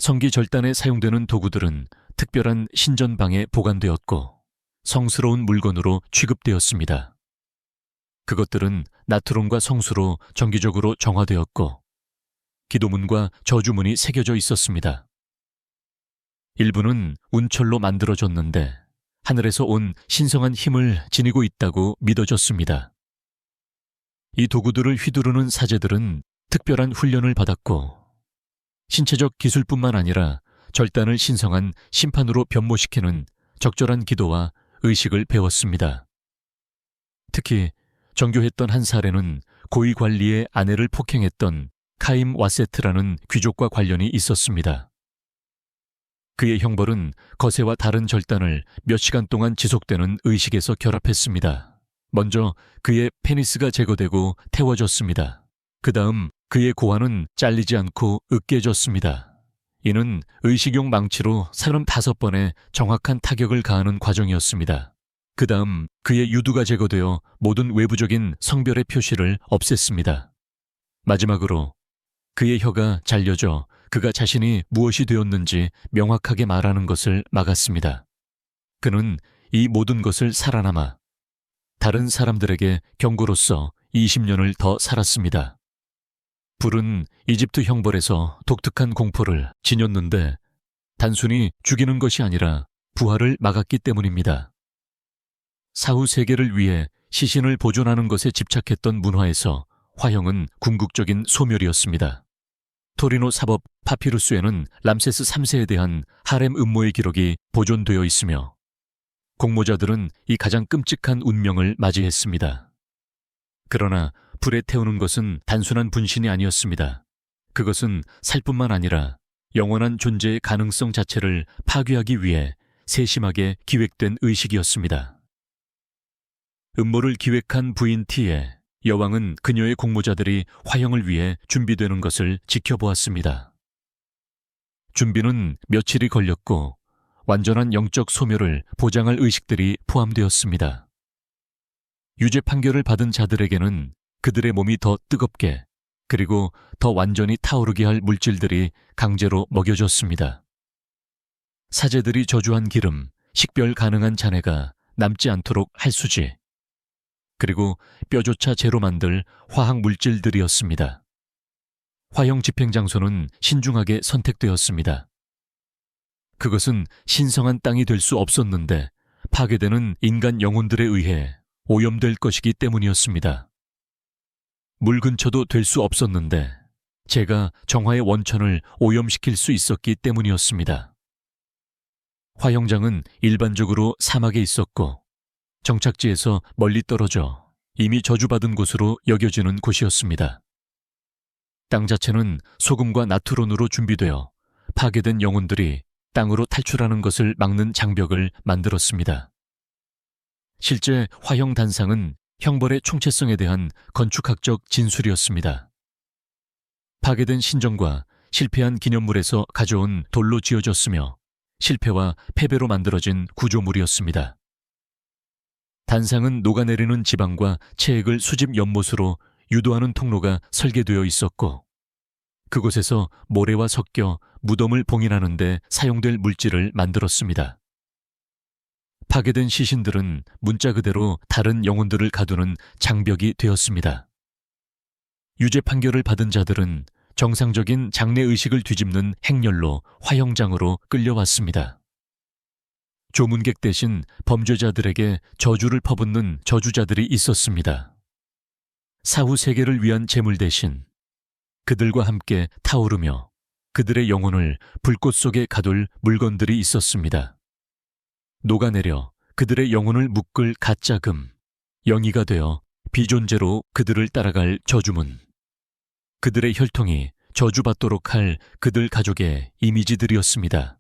성기 절단에 사용되는 도구들은 특별한 신전방에 보관되었고 성스러운 물건으로 취급되었습니다. 그것들은 나트론과 성수로 정기적으로 정화되었고 기도문과 저주문이 새겨져 있었습니다. 일부는 운철로 만들어졌는데 하늘에서 온 신성한 힘을 지니고 있다고 믿어졌습니다. 이 도구들을 휘두르는 사제들은 특별한 훈련을 받았고 신체적 기술뿐만 아니라 절단을 신성한 심판으로 변모시키는 적절한 기도와 의식을 배웠습니다. 특히 정교했던 한 사례는 고위 관리의 아내를 폭행했던 카임 와세트라는 귀족과 관련이 있었습니다. 그의 형벌은 거세와 다른 절단을 몇 시간 동안 지속되는 의식에서 결합했습니다. 먼저 그의 페니스가 제거되고 태워졌습니다. 그 다음 그의 고환은 잘리지 않고 으깨졌습니다. 이는 의식용 망치로 35번의 정확한 타격을 가하는 과정이었습니다. 그 다음 그의 유두가 제거되어 모든 외부적인 성별의 표시를 없앴습니다. 마지막으로 그의 혀가 잘려져 그가 자신이 무엇이 되었는지 명확하게 말하는 것을 막았습니다. 그는 이 모든 것을 살아남아 다른 사람들에게 경고로서 20년을 더 살았습니다. 불은 이집트 형벌에서 독특한 공포를 지녔는데 단순히 죽이는 것이 아니라 부활을 막았기 때문입니다. 사후 세계를 위해 시신을 보존하는 것에 집착했던 문화에서 화형은 궁극적인 소멸이었습니다. 토리노 사법 파피루스에는 람세스 3세에 대한 하렘 음모의 기록이 보존되어 있으며 공모자들은 이 가장 끔찍한 운명을 맞이했습니다. 그러나 불에 태우는 것은 단순한 분신이 아니었습니다. 그것은 살뿐만 아니라 영원한 존재의 가능성 자체를 파괴하기 위해 세심하게 기획된 의식이었습니다. 음모를 기획한 부인 티에 여왕은 그녀의 공모자들이 화형을 위해 준비되는 것을 지켜보았습니다. 준비는 며칠이 걸렸고 완전한 영적 소멸을 보장할 의식들이 포함되었습니다. 유죄 판결을 받은 자들에게는 그들의 몸이 더 뜨겁게 그리고 더 완전히 타오르게 할 물질들이 강제로 먹여졌습니다. 사제들이 저주한 기름, 식별 가능한 잔해가 남지 않도록 할수지, 그리고 뼈조차 재로 만들 화학 물질들이었습니다. 화형 집행 장소는 신중하게 선택되었습니다. 그것은 신성한 땅이 될 수 없었는데 파괴되는 인간 영혼들에 의해 오염될 것이기 때문이었습니다. 물 근처도 될 수 없었는데 제가 정화의 원천을 오염시킬 수 있었기 때문이었습니다. 화형장은 일반적으로 사막에 있었고 정착지에서 멀리 떨어져 이미 저주받은 곳으로 여겨지는 곳이었습니다. 땅 자체는 소금과 나트론으로 준비되어 파괴된 영혼들이 땅으로 탈출하는 것을 막는 장벽을 만들었습니다. 실제 화형 단상은 형벌의 총체성에 대한 건축학적 진술이었습니다. 파괴된 신전과 실패한 기념물에서 가져온 돌로 지어졌으며 실패와 패배로 만들어진 구조물이었습니다. 단상은 녹아내리는 지방과 체액을 수집 연못으로 유도하는 통로가 설계되어 있었고 그곳에서 모래와 섞여 무덤을 봉인하는 데 사용될 물질을 만들었습니다. 파괴된 시신들은 문자 그대로 다른 영혼들을 가두는 장벽이 되었습니다. 유죄 판결을 받은 자들은 정상적인 장례의식을 뒤집는 행렬로 화형장으로 끌려왔습니다. 조문객 대신 범죄자들에게 저주를 퍼붓는 저주자들이 있었습니다. 사후 세계를 위한 제물 대신 그들과 함께 타오르며 그들의 영혼을 불꽃 속에 가둘 물건들이 있었습니다. 녹아내려 그들의 영혼을 묶을 가짜금, 영이가 되어 비존재로 그들을 따라갈 저주문, 그들의 혈통이 저주받도록 할 그들 가족의 이미지들이었습니다.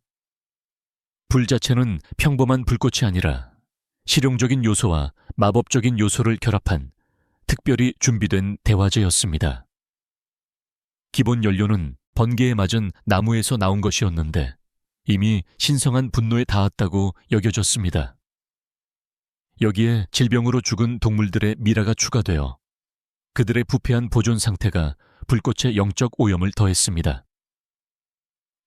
불 자체는 평범한 불꽃이 아니라 실용적인 요소와 마법적인 요소를 결합한 특별히 준비된 대화제였습니다. 기본 연료는 번개에 맞은 나무에서 나온 것이었는데 이미 신성한 분노에 닿았다고 여겨졌습니다. 여기에 질병으로 죽은 동물들의 미라가 추가되어 그들의 부패한 보존 상태가 불꽃의 영적 오염을 더했습니다.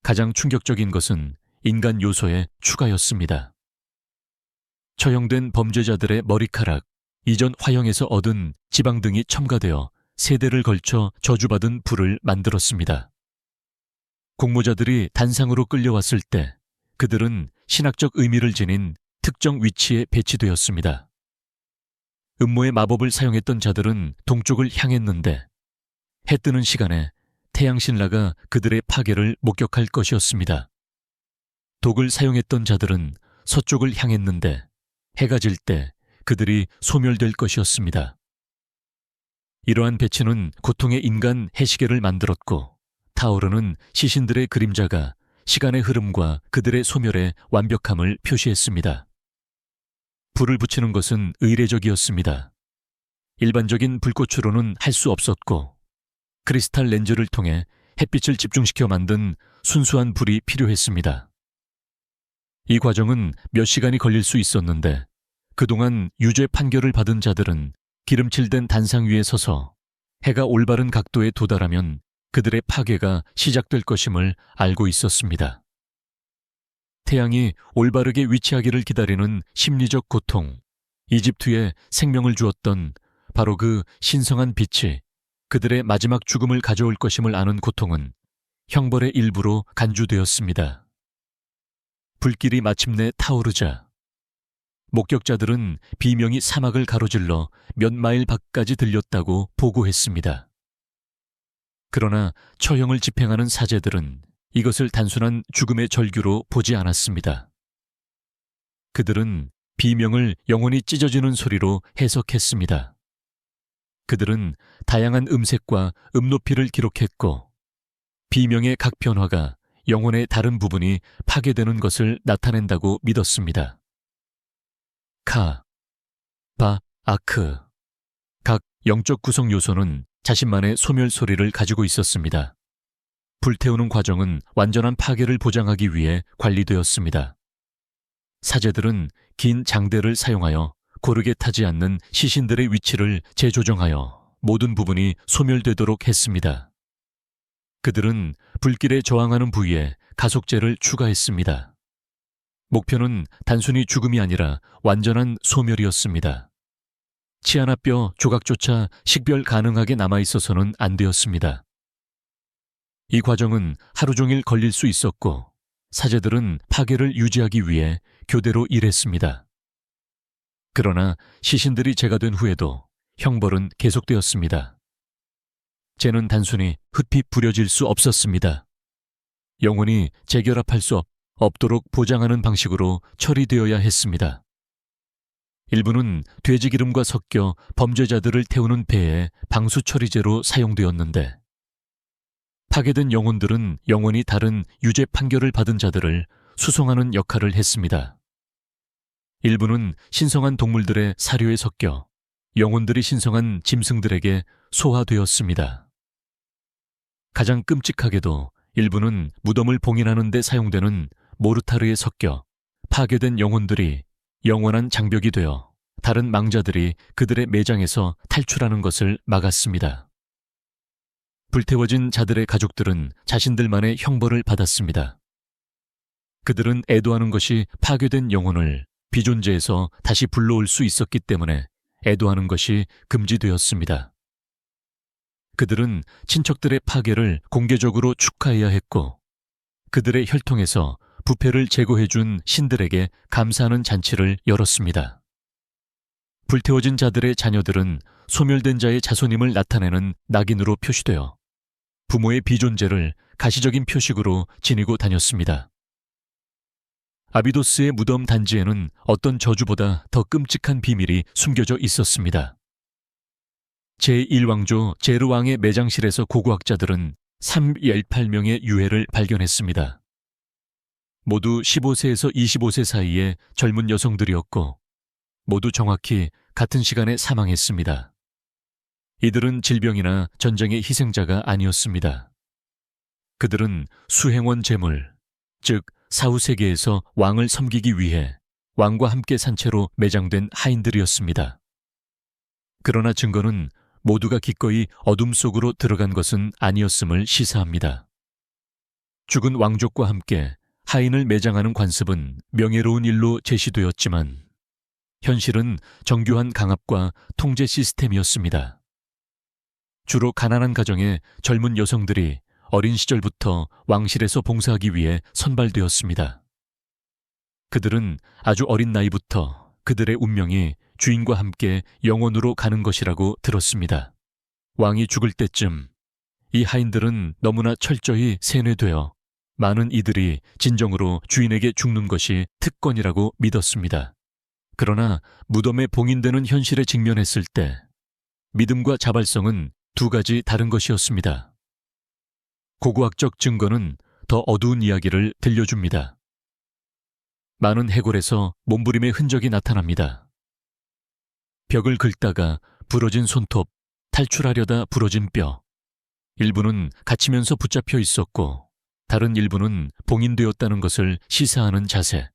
가장 충격적인 것은 인간 요소의 추가였습니다. 처형된 범죄자들의 머리카락, 이전 화형에서 얻은 지방 등이 첨가되어 세대를 걸쳐 저주받은 불을 만들었습니다. 공모자들이 단상으로 끌려왔을 때 그들은 신학적 의미를 지닌 특정 위치에 배치되었습니다. 음모의 마법을 사용했던 자들은 동쪽을 향했는데 해 뜨는 시간에 태양신라가 그들의 파괴를 목격할 것이었습니다. 독을 사용했던 자들은 서쪽을 향했는데 해가 질 때 그들이 소멸될 것이었습니다. 이러한 배치는 고통의 인간 해시계를 만들었고 타오르는 시신들의 그림자가 시간의 흐름과 그들의 소멸의 완벽함을 표시했습니다. 불을 붙이는 것은 의례적이었습니다. 일반적인 불꽃으로는 할 수 없었고 크리스탈 렌즈를 통해 햇빛을 집중시켜 만든 순수한 불이 필요했습니다. 이 과정은 몇 시간이 걸릴 수 있었는데 그동안 유죄 판결을 받은 자들은 기름칠된 단상 위에 서서 해가 올바른 각도에 도달하면 그들의 파괴가 시작될 것임을 알고 있었습니다. 태양이 올바르게 위치하기를 기다리는 심리적 고통, 이집트에 생명을 주었던 바로 그 신성한 빛이 그들의 마지막 죽음을 가져올 것임을 아는 고통은 형벌의 일부로 간주되었습니다. 불길이 마침내 타오르자 목격자들은 비명이 사막을 가로질러 몇 마일 밖까지 들렸다고 보고했습니다. 그러나 처형을 집행하는 사제들은 이것을 단순한 죽음의 절규로 보지 않았습니다. 그들은 비명을 영혼이 찢어지는 소리로 해석했습니다. 그들은 다양한 음색과 음높이를 기록했고 비명의 각 변화가 영혼의 다른 부분이 파괴되는 것을 나타낸다고 믿었습니다. 카, 바, 아크. 각 영적 구성 요소는 자신만의 소멸 소리를 가지고 있었습니다. 불태우는 과정은 완전한 파괴를 보장하기 위해 관리되었습니다. 사제들은 긴 장대를 사용하여 고르게 타지 않는 시신들의 위치를 재조정하여 모든 부분이 소멸되도록 했습니다. 그들은 불길에 저항하는 부위에 가속제를 추가했습니다. 목표는 단순히 죽음이 아니라 완전한 소멸이었습니다. 치 하나 뼈 조각조차 식별 가능하게 남아있어서는 안 되었습니다. 이 과정은 하루 종일 걸릴 수 있었고 사제들은 파괴를 유지하기 위해 교대로 일했습니다. 그러나 시신들이 제거된 후에도 형벌은 계속되었습니다. 죄는 단순히 흩핏 부려질 수 없었습니다. 영혼이 재결합할 수 없도록 보장하는 방식으로 처리되어야 했습니다. 일부는 돼지 기름과 섞여 범죄자들을 태우는 배에 방수 처리제로 사용되었는데 파괴된 영혼들은 영원히 다른 유죄 판결을 받은 자들을 수송하는 역할을 했습니다. 일부는 신성한 동물들의 사료에 섞여 영혼들이 신성한 짐승들에게 소화되었습니다. 가장 끔찍하게도 일부는 무덤을 봉인하는 데 사용되는 모르타르에 섞여 파괴된 영혼들이 영원한 장벽이 되어 다른 망자들이 그들의 매장에서 탈출하는 것을 막았습니다. 불태워진 자들의 가족들은 자신들만의 형벌을 받았습니다. 그들은 애도하는 것이 파괴된 영혼을 비존재에서 다시 불러올 수 있었기 때문에 애도하는 것이 금지되었습니다. 그들은 친척들의 파괴를 공개적으로 축하해야 했고 그들의 혈통에서 부패를 제거해준 신들에게 감사하는 잔치를 열었습니다. 불태워진 자들의 자녀들은 소멸된 자의 자손임을 나타내는 낙인으로 표시되어 부모의 비존재를 가시적인 표식으로 지니고 다녔습니다. 아비도스의 무덤 단지에는 어떤 저주보다 더 끔찍한 비밀이 숨겨져 있었습니다. 제1왕조 제르왕의 매장실에서 고고학자들은 318명의 유해를 발견했습니다. 모두 15세에서 25세 사이의 젊은 여성들이었고 모두 정확히 같은 시간에 사망했습니다. 이들은 질병이나 전쟁의 희생자가 아니었습니다. 그들은 수행원 제물, 즉 사후세계에서 왕을 섬기기 위해 왕과 함께 산 채로 매장된 하인들이었습니다. 그러나 증거는 모두가 기꺼이 어둠 속으로 들어간 것은 아니었음을 시사합니다. 죽은 왕족과 함께 하인을 매장하는 관습은 명예로운 일로 제시되었지만 현실은 정교한 강압과 통제 시스템이었습니다. 주로 가난한 가정의 젊은 여성들이 어린 시절부터 왕실에서 봉사하기 위해 선발되었습니다. 그들은 아주 어린 나이부터 그들의 운명이 주인과 함께 영원으로 가는 것이라고 들었습니다. 왕이 죽을 때쯤 이 하인들은 너무나 철저히 세뇌되어 많은 이들이 진정으로 주인에게 죽는 것이 특권이라고 믿었습니다. 그러나 무덤에 봉인되는 현실에 직면했을 때 믿음과 자발성은 두 가지 다른 것이었습니다. 고고학적 증거는 더 어두운 이야기를 들려줍니다. 많은 해골에서 몸부림의 흔적이 나타납니다. 벽을 긁다가 부러진 손톱, 탈출하려다 부러진 뼈, 일부는 갇히면서 붙잡혀 있었고 다른 일부는 봉인되었다는 것을 시사하는 자세.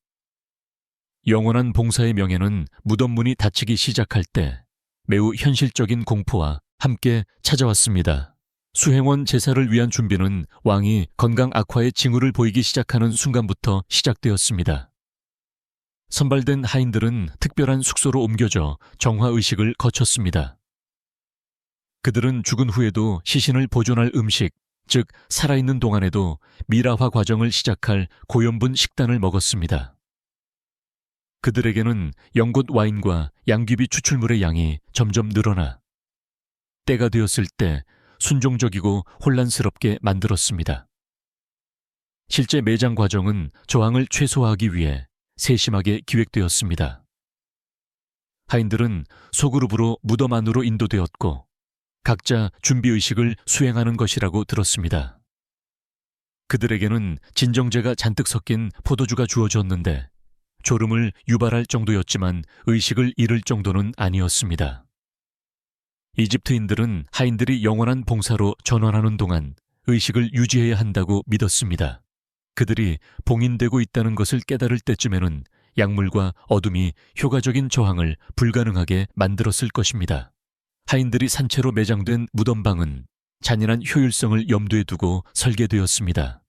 영원한 봉사의 명예는 무덤 문이 닫히기 시작할 때 매우 현실적인 공포와 함께 찾아왔습니다. 수행원 제사를 위한 준비는 왕이 건강 악화의 징후를 보이기 시작하는 순간부터 시작되었습니다. 선발된 하인들은 특별한 숙소로 옮겨져 정화의식을 거쳤습니다. 그들은 죽은 후에도 시신을 보존할 음식, 즉 살아있는 동안에도 미라화 과정을 시작할 고연분 식단을 먹었습니다. 그들에게는 연곶 와인과 양귀비 추출물의 양이 점점 늘어나 때가 되었을 때 순종적이고 혼란스럽게 만들었습니다. 실제 매장 과정은 저항을 최소화하기 위해 세심하게 기획되었습니다. 하인들은 소그룹으로 무덤 안으로 인도되었고 각자 준비의식을 수행하는 것이라고 들었습니다. 그들에게는 진정제가 잔뜩 섞인 포도주가 주어졌는데 졸음을 유발할 정도였지만 의식을 잃을 정도는 아니었습니다. 이집트인들은 하인들이 영원한 봉사로 전환하는 동안 의식을 유지해야 한다고 믿었습니다. 그들이 봉인되고 있다는 것을 깨달을 때쯤에는 약물과 어둠이 효과적인 저항을 불가능하게 만들었을 것입니다. 하인들이 산채로 매장된 무덤방은 잔인한 효율성을 염두에 두고 설계되었습니다.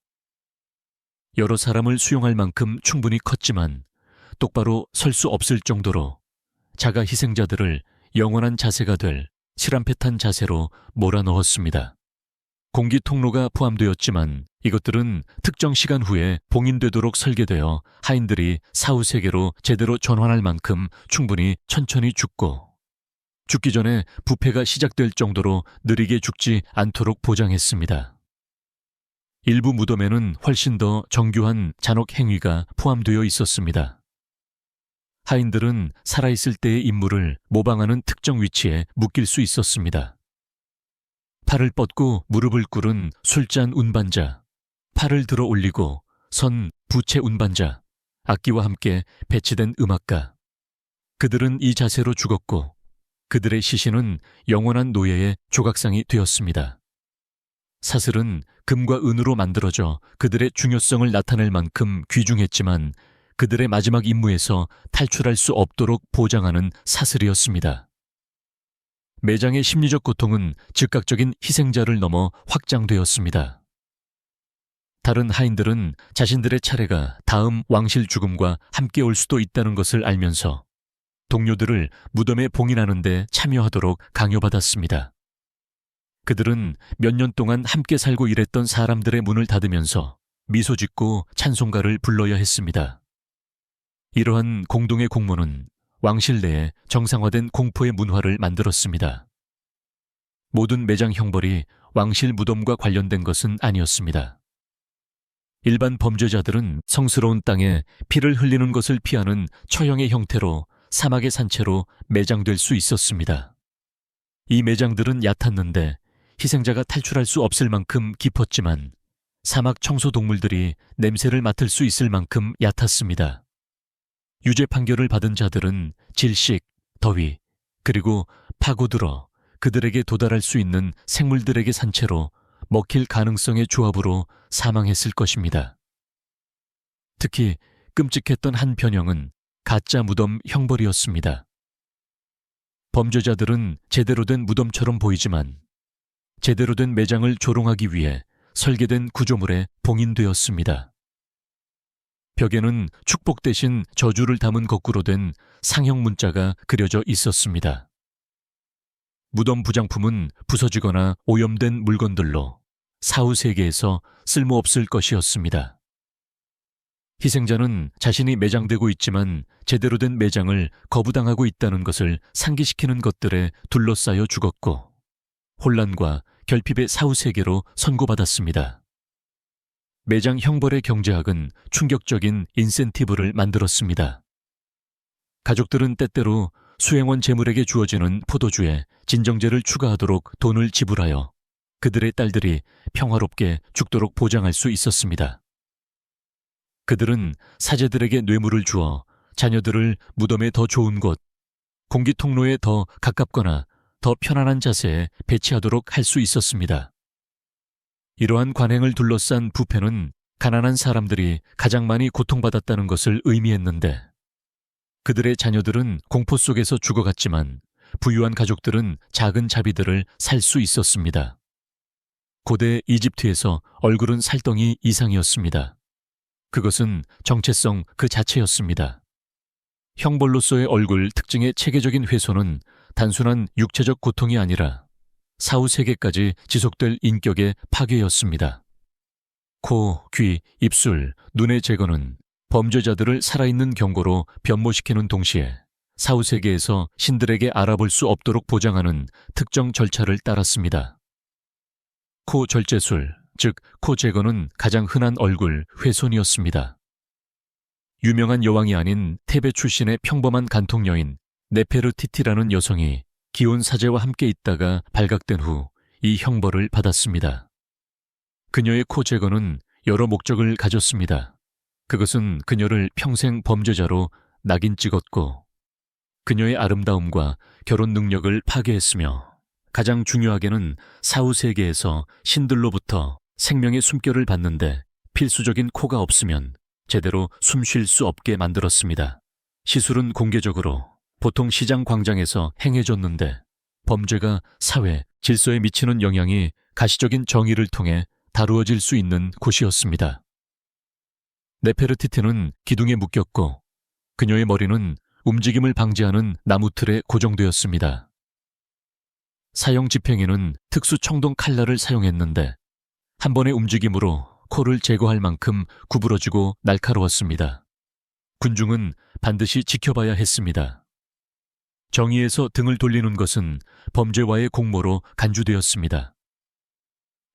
여러 사람을 수용할 만큼 충분히 컸지만 똑바로 설 수 없을 정도로 자가 희생자들을 영원한 자세가 될 실암패탄 자세로 몰아넣었습니다. 공기 통로가 포함되었지만 이것들은 특정 시간 후에 봉인되도록 설계되어 하인들이 사후세계로 제대로 전환할 만큼 충분히 천천히 죽고 죽기 전에 부패가 시작될 정도로 느리게 죽지 않도록 보장했습니다. 일부 무덤에는 훨씬 더 정교한 잔혹 행위가 포함되어 있었습니다. 하인들은 살아있을 때의 인물을 모방하는 특정 위치에 묶일 수 있었습니다. 팔을 뻗고 무릎을 꿇은 술잔 운반자, 팔을 들어 올리고 선 부채 운반자, 악기와 함께 배치된 음악가. 그들은 이 자세로 죽었고 그들의 시신은 영원한 노예의 조각상이 되었습니다. 사슬은 금과 은으로 만들어져 그들의 중요성을 나타낼 만큼 귀중했지만 그들의 마지막 임무에서 탈출할 수 없도록 보장하는 사슬이었습니다. 매장의 심리적 고통은 즉각적인 희생자를 넘어 확장되었습니다. 다른 하인들은 자신들의 차례가 다음 왕실 죽음과 함께 올 수도 있다는 것을 알면서 동료들을 무덤에 봉인하는 데 참여하도록 강요받았습니다. 그들은 몇 년 동안 함께 살고 일했던 사람들의 문을 닫으면서 미소 짓고 찬송가를 불러야 했습니다. 이러한 공동의 공모는 왕실 내에 정상화된 공포의 문화를 만들었습니다. 모든 매장 형벌이 왕실 무덤과 관련된 것은 아니었습니다. 일반 범죄자들은 성스러운 땅에 피를 흘리는 것을 피하는 처형의 형태로 사막의 산채로 매장될 수 있었습니다. 이 매장들은 얕았는데 희생자가 탈출할 수 없을 만큼 깊었지만 사막 청소동물들이 냄새를 맡을 수 있을 만큼 얕았습니다. 유죄 판결을 받은 자들은 질식, 더위, 그리고 파고들어 그들에게 도달할 수 있는 생물들에게 산채로 먹힐 가능성의 조합으로 사망했을 것입니다. 특히 끔찍했던 한 변형은 가짜 무덤 형벌이었습니다. 범죄자들은 제대로 된 무덤처럼 보이지만 제대로 된 매장을 조롱하기 위해 설계된 구조물에 봉인되었습니다. 벽에는 축복 대신 저주를 담은 거꾸로 된 상형 문자가 그려져 있었습니다. 무덤 부장품은 부서지거나 오염된 물건들로 사후 세계에서 쓸모없을 것이었습니다. 희생자는 자신이 매장되고 있지만 제대로 된 매장을 거부당하고 있다는 것을 상기시키는 것들에 둘러싸여 죽었고 혼란과 결핍의 사후 세계로 선고받았습니다. 매장 형벌의 경제학은 충격적인 인센티브를 만들었습니다. 가족들은 때때로 수행원 재물에게 주어지는 포도주에 진정제를 추가하도록 돈을 지불하여 그들의 딸들이 평화롭게 죽도록 보장할 수 있었습니다. 그들은 사제들에게 뇌물을 주어 자녀들을 무덤에 더 좋은 곳, 공기 통로에 더 가깝거나 더 편안한 자세에 배치하도록 할 수 있었습니다. 이러한 관행을 둘러싼 부패는 가난한 사람들이 가장 많이 고통받았다는 것을 의미했는데 그들의 자녀들은 공포 속에서 죽어갔지만 부유한 가족들은 작은 자비들을 살 수 있었습니다. 고대 이집트에서 얼굴은 살덩이 이상이었습니다. 그것은 정체성 그 자체였습니다. 형벌로서의 얼굴 특징의 체계적인 훼손은 단순한 육체적 고통이 아니라 사후 세계까지 지속될 인격의 파괴였습니다. 코, 귀, 입술, 눈의 제거는 범죄자들을 살아있는 경고로 변모시키는 동시에 사후 세계에서 신들에게 알아볼 수 없도록 보장하는 특정 절차를 따랐습니다. 코 절제술, 즉 코 제거는 가장 흔한 얼굴 훼손이었습니다. 유명한 여왕이 아닌 테베 출신의 평범한 간통 여인 네페르티티라는 여성이 기온 사제와 함께 있다가 발각된 후 이 형벌을 받았습니다. 그녀의 코 제거는 여러 목적을 가졌습니다. 그것은 그녀를 평생 범죄자로 낙인 찍었고 그녀의 아름다움과 결혼 능력을 파괴했으며 가장 중요하게는 사후 세계에서 신들로부터 생명의 숨결을 받는데 필수적인 코가 없으면 제대로 숨 쉴 수 없게 만들었습니다. 시술은 공개적으로 보통 시장 광장에서 행해졌는데 범죄가 사회, 질서에 미치는 영향이 가시적인 정의를 통해 다루어질 수 있는 곳이었습니다. 네페르티티는 기둥에 묶였고 그녀의 머리는 움직임을 방지하는 나무틀에 고정되었습니다. 사형 집행인은 특수 청동 칼날을 사용했는데 한 번의 움직임으로 코를 제거할 만큼 구부러지고 날카로웠습니다. 군중은 반드시 지켜봐야 했습니다. 정의에서 등을 돌리는 것은 범죄와의 공모로 간주되었습니다.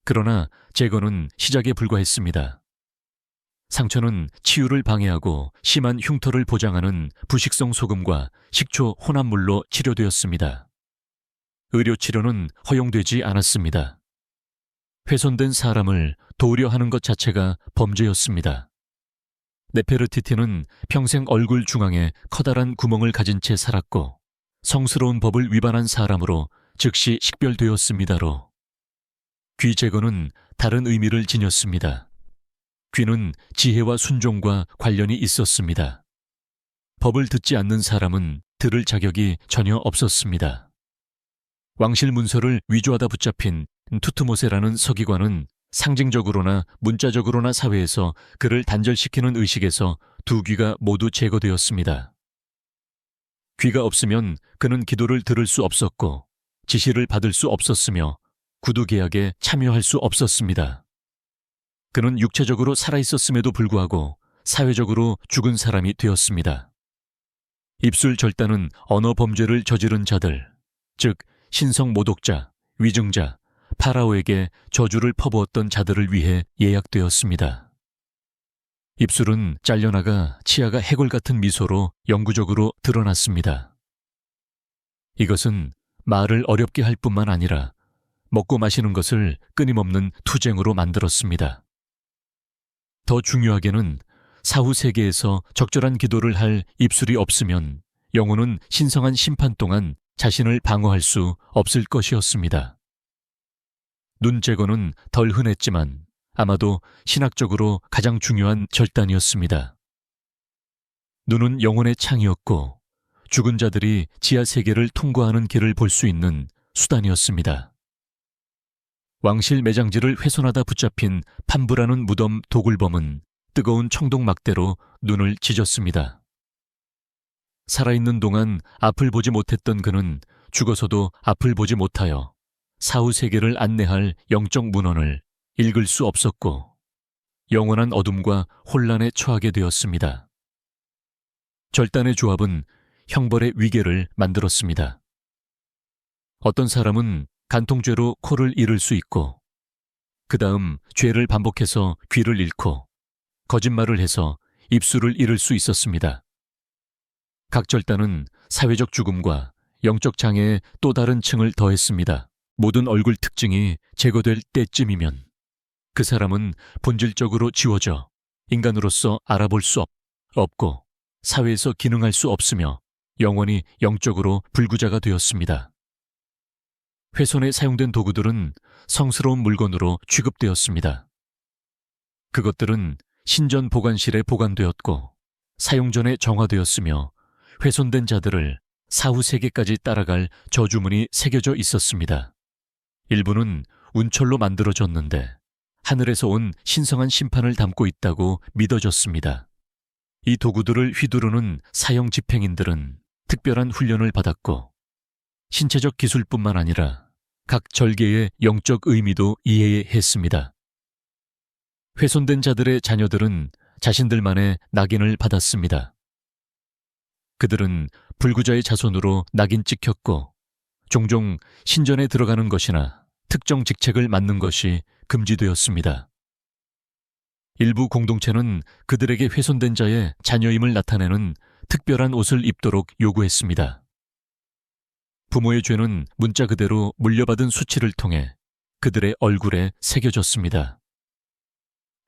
그러나 제거는 시작에 불과했습니다. 상처는 치유를 방해하고 심한 흉터를 보장하는 부식성 소금과 식초 혼합물로 치료되었습니다. 의료치료는 허용되지 않았습니다. 훼손된 사람을 도우려 하는 것 자체가 범죄였습니다. 네페르티티는 평생 얼굴 중앙에 커다란 구멍을 가진 채 살았고 성스러운 법을 위반한 사람으로 즉시 식별되었습니다로 귀 제거는 다른 의미를 지녔습니다. 귀는 지혜와 순종과 관련이 있었습니다. 법을 듣지 않는 사람은 들을 자격이 전혀 없었습니다. 왕실 문서를 위조하다 붙잡힌 투트모세라는 서기관은 상징적으로나 문자적으로나 사회에서 그를 단절시키는 의식에서 두 귀가 모두 제거되었습니다. 귀가 없으면 그는 기도를 들을 수 없었고 지시를 받을 수 없었으며 구두 계약에 참여할 수 없었습니다. 그는 육체적으로 살아있었음에도 불구하고 사회적으로 죽은 사람이 되었습니다. 입술 절단은 언어 범죄를 저지른 자들, 즉 신성 모독자, 위증자, 파라오에게 저주를 퍼부었던 자들을 위해 예약되었습니다. 입술은 잘려나가 치아가 해골 같은 미소로 영구적으로 드러났습니다. 이것은 말을 어렵게 할 뿐만 아니라 먹고 마시는 것을 끊임없는 투쟁으로 만들었습니다. 더 중요하게는 사후 세계에서 적절한 기도를 할 입술이 없으면 영혼은 신성한 심판 동안 자신을 방어할 수 없을 것이었습니다. 눈 제거는 덜 흔했지만 아마도 신학적으로 가장 중요한 절단이었습니다. 눈은 영혼의 창이었고 죽은 자들이 지하 세계를 통과하는 길을 볼 수 있는 수단이었습니다. 왕실 매장지를 훼손하다 붙잡힌 판부라는 무덤 도굴범은 뜨거운 청동막대로 눈을 찢었습니다. 살아있는 동안 앞을 보지 못했던 그는 죽어서도 앞을 보지 못하여 사후 세계를 안내할 영적 문헌을 읽을 수 없었고 영원한 어둠과 혼란에 처하게 되었습니다. 절단의 조합은 형벌의 위계를 만들었습니다. 어떤 사람은 간통죄로 코를 잃을 수 있고 그 다음 죄를 반복해서 귀를 잃고 거짓말을 해서 입술을 잃을 수 있었습니다. 각 절단은 사회적 죽음과 영적 장애의 또 다른 층을 더했습니다. 모든 얼굴 특징이 제거될 때쯤이면 그 사람은 본질적으로 지워져 인간으로서 알아볼 수 없고 사회에서 기능할 수 없으며 영원히 영적으로 불구자가 되었습니다. 훼손에 사용된 도구들은 성스러운 물건으로 취급되었습니다. 그것들은 신전 보관실에 보관되었고 사용 전에 정화되었으며 훼손된 자들을 사후 세계까지 따라갈 저주문이 새겨져 있었습니다. 일부는 운철로 만들어졌는데 하늘에서 온 신성한 심판을 담고 있다고 믿어졌습니다. 이 도구들을 휘두르는 사형 집행인들은 특별한 훈련을 받았고 신체적 기술뿐만 아니라 각 절개의 영적 의미도 이해해야 했습니다. 훼손된 자들의 자녀들은 자신들만의 낙인을 받았습니다. 그들은 불구자의 자손으로 낙인 찍혔고 종종 신전에 들어가는 것이나 특정 직책을 맡는 것이 금지되었습니다. 일부 공동체는 그들에게 훼손된 자의 자녀임을 나타내는 특별한 옷을 입도록 요구했습니다. 부모의 죄는 문자 그대로 물려받은 수치를 통해 그들의 얼굴에 새겨졌습니다.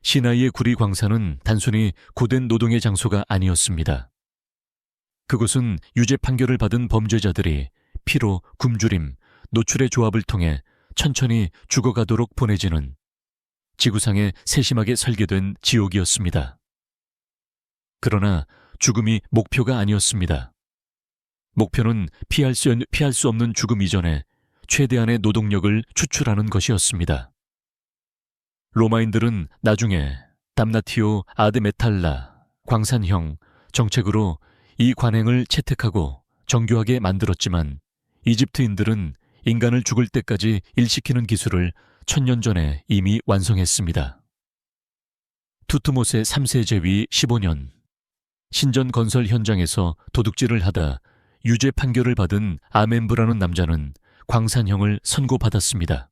시나이의 구리 광산은 단순히 고된 노동의 장소가 아니었습니다. 그곳은 유죄 판결을 받은 범죄자들이 피로 굶주림, 노출의 조합을 통해 천천히 죽어가도록 보내지는 지구상에 세심하게 설계된 지옥이었습니다. 그러나 죽음이 목표가 아니었습니다. 목표는 피할 수 없는 죽음 이전에 최대한의 노동력을 추출하는 것이었습니다. 로마인들은 나중에 담나티오 아드메탈라 광산형 정책으로 이 관행을 채택하고 정교하게 만들었지만 이집트인들은 인간을 죽을 때까지 일시키는 기술을 1000년 전에 이미 완성했습니다. 투트모세 3세 제위 15년 신전 건설 현장에서 도둑질을 하다 유죄 판결을 받은 아멘브라는 남자는 광산형을 선고받았습니다.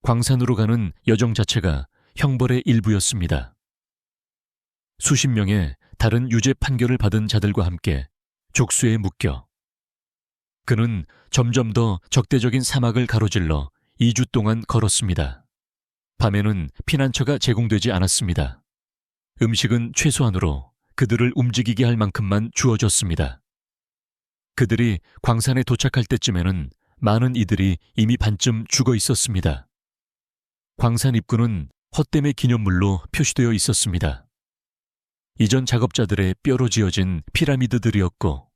광산으로 가는 여정 자체가 형벌의 일부였습니다. 수십 명의 다른 유죄 판결을 받은 자들과 함께 족수에 묶여 그는 점점 더 적대적인 사막을 가로질러 2주 동안 걸었습니다. 밤에는 피난처가 제공되지 않았습니다. 음식은 최소한으로 그들을 움직이게 할 만큼만 주어졌습니다. 그들이 광산에 도착할 때쯤에는 많은 이들이 이미 반쯤 죽어 있었습니다. 광산 입구는 헛됨의 기념물로 표시되어 있었습니다. 이전 작업자들의 뼈로 지어진 피라미드들이었고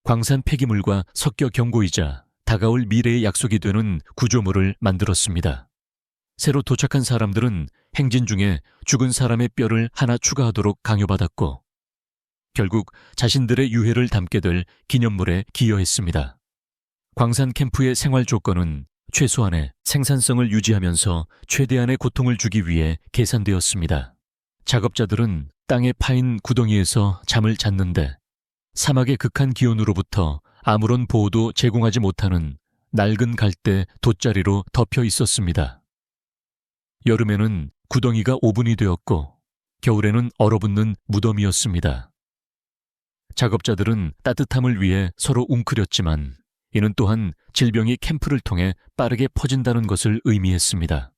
광산 폐기물과 섞여 경고이자 다가올 미래의 약속이 되는 구조물을 만들었습니다. 새로 도착한 사람들은 행진 중에 죽은 사람의 뼈를 하나 추가하도록 강요받았고 결국 자신들의 유해를 담게 될 기념물에 기여했습니다. 광산 캠프의 생활 조건은 최소한의 생산성을 유지하면서 최대한의 고통을 주기 위해 계산되었습니다. 작업자들은 땅에 파인 구덩이에서 잠을 잤는데 사막의 극한 기온으로부터 아무런 보호도 제공하지 못하는 낡은 갈대 돗자리로 덮여 있었습니다. 여름에는 구덩이가 오븐이 되었고 겨울에는 얼어붙는 무덤이었습니다. 작업자들은 따뜻함을 위해 서로 웅크렸지만 이는 또한 질병이 캠프를 통해 빠르게 퍼진다는 것을 의미했습니다.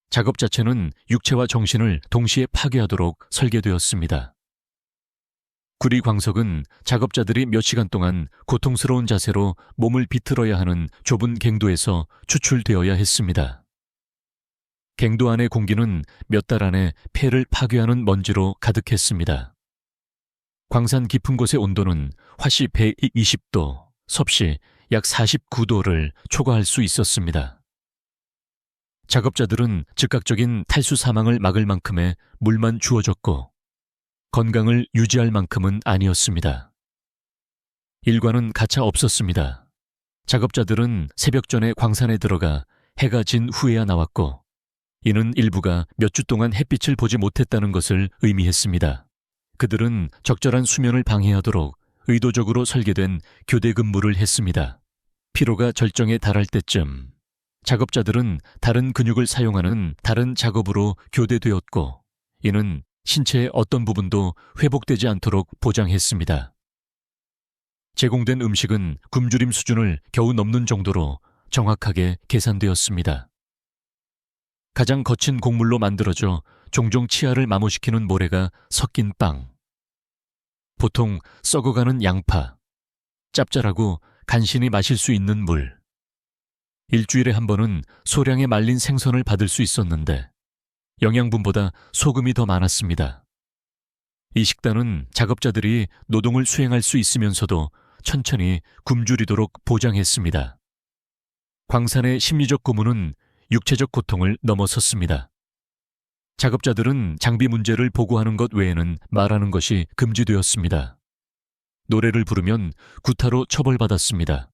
작업 자체는 육체와 정신을 동시에 파괴하도록 설계되었습니다. 구리 광석은 작업자들이 몇 시간 동안 고통스러운 자세로 몸을 비틀어야 하는 좁은 갱도에서 추출되어야 했습니다. 갱도 안의 공기는 몇 달 안에 폐를 파괴하는 먼지로 가득했습니다. 광산 깊은 곳의 온도는 화씨 120도, 섭씨 약 49도를 초과할 수 있었습니다. 작업자들은 즉각적인 탈수 사망을 막을 만큼의 물만 주어졌고 건강을 유지할 만큼은 아니었습니다. 일과는 가차 없었습니다. 작업자들은 새벽 전에 광산에 들어가 해가 진 후에야 나왔고 이는 일부가 몇 주 동안 햇빛을 보지 못했다는 것을 의미했습니다. 그들은 적절한 수면을 방해하도록 의도적으로 설계된 교대 근무를 했습니다. 피로가 절정에 달할 때쯤 작업자들은 다른 근육을 사용하는 다른 작업으로 교대되었고 이는 신체의 어떤 부분도 회복되지 않도록 보장했습니다. 제공된 음식은 굶주림 수준을 겨우 넘는 정도로 정확하게 계산되었습니다. 가장 거친 곡물로 만들어져 종종 치아를 마모시키는 모래가 섞인 빵, 보통 썩어가는 양파, 짭짤하고 간신히 마실 수 있는 물, 일주일에 한 번은 소량의 말린 생선을 받을 수 있었는데 영양분보다 소금이 더 많았습니다. 이 식단은 작업자들이 노동을 수행할 수 있으면서도 천천히 굶주리도록 보장했습니다. 광산의 심리적 고문은 육체적 고통을 넘어섰습니다. 작업자들은 장비 문제를 보고하는 것 외에는 말하는 것이 금지되었습니다. 노래를 부르면 구타로 처벌받았습니다.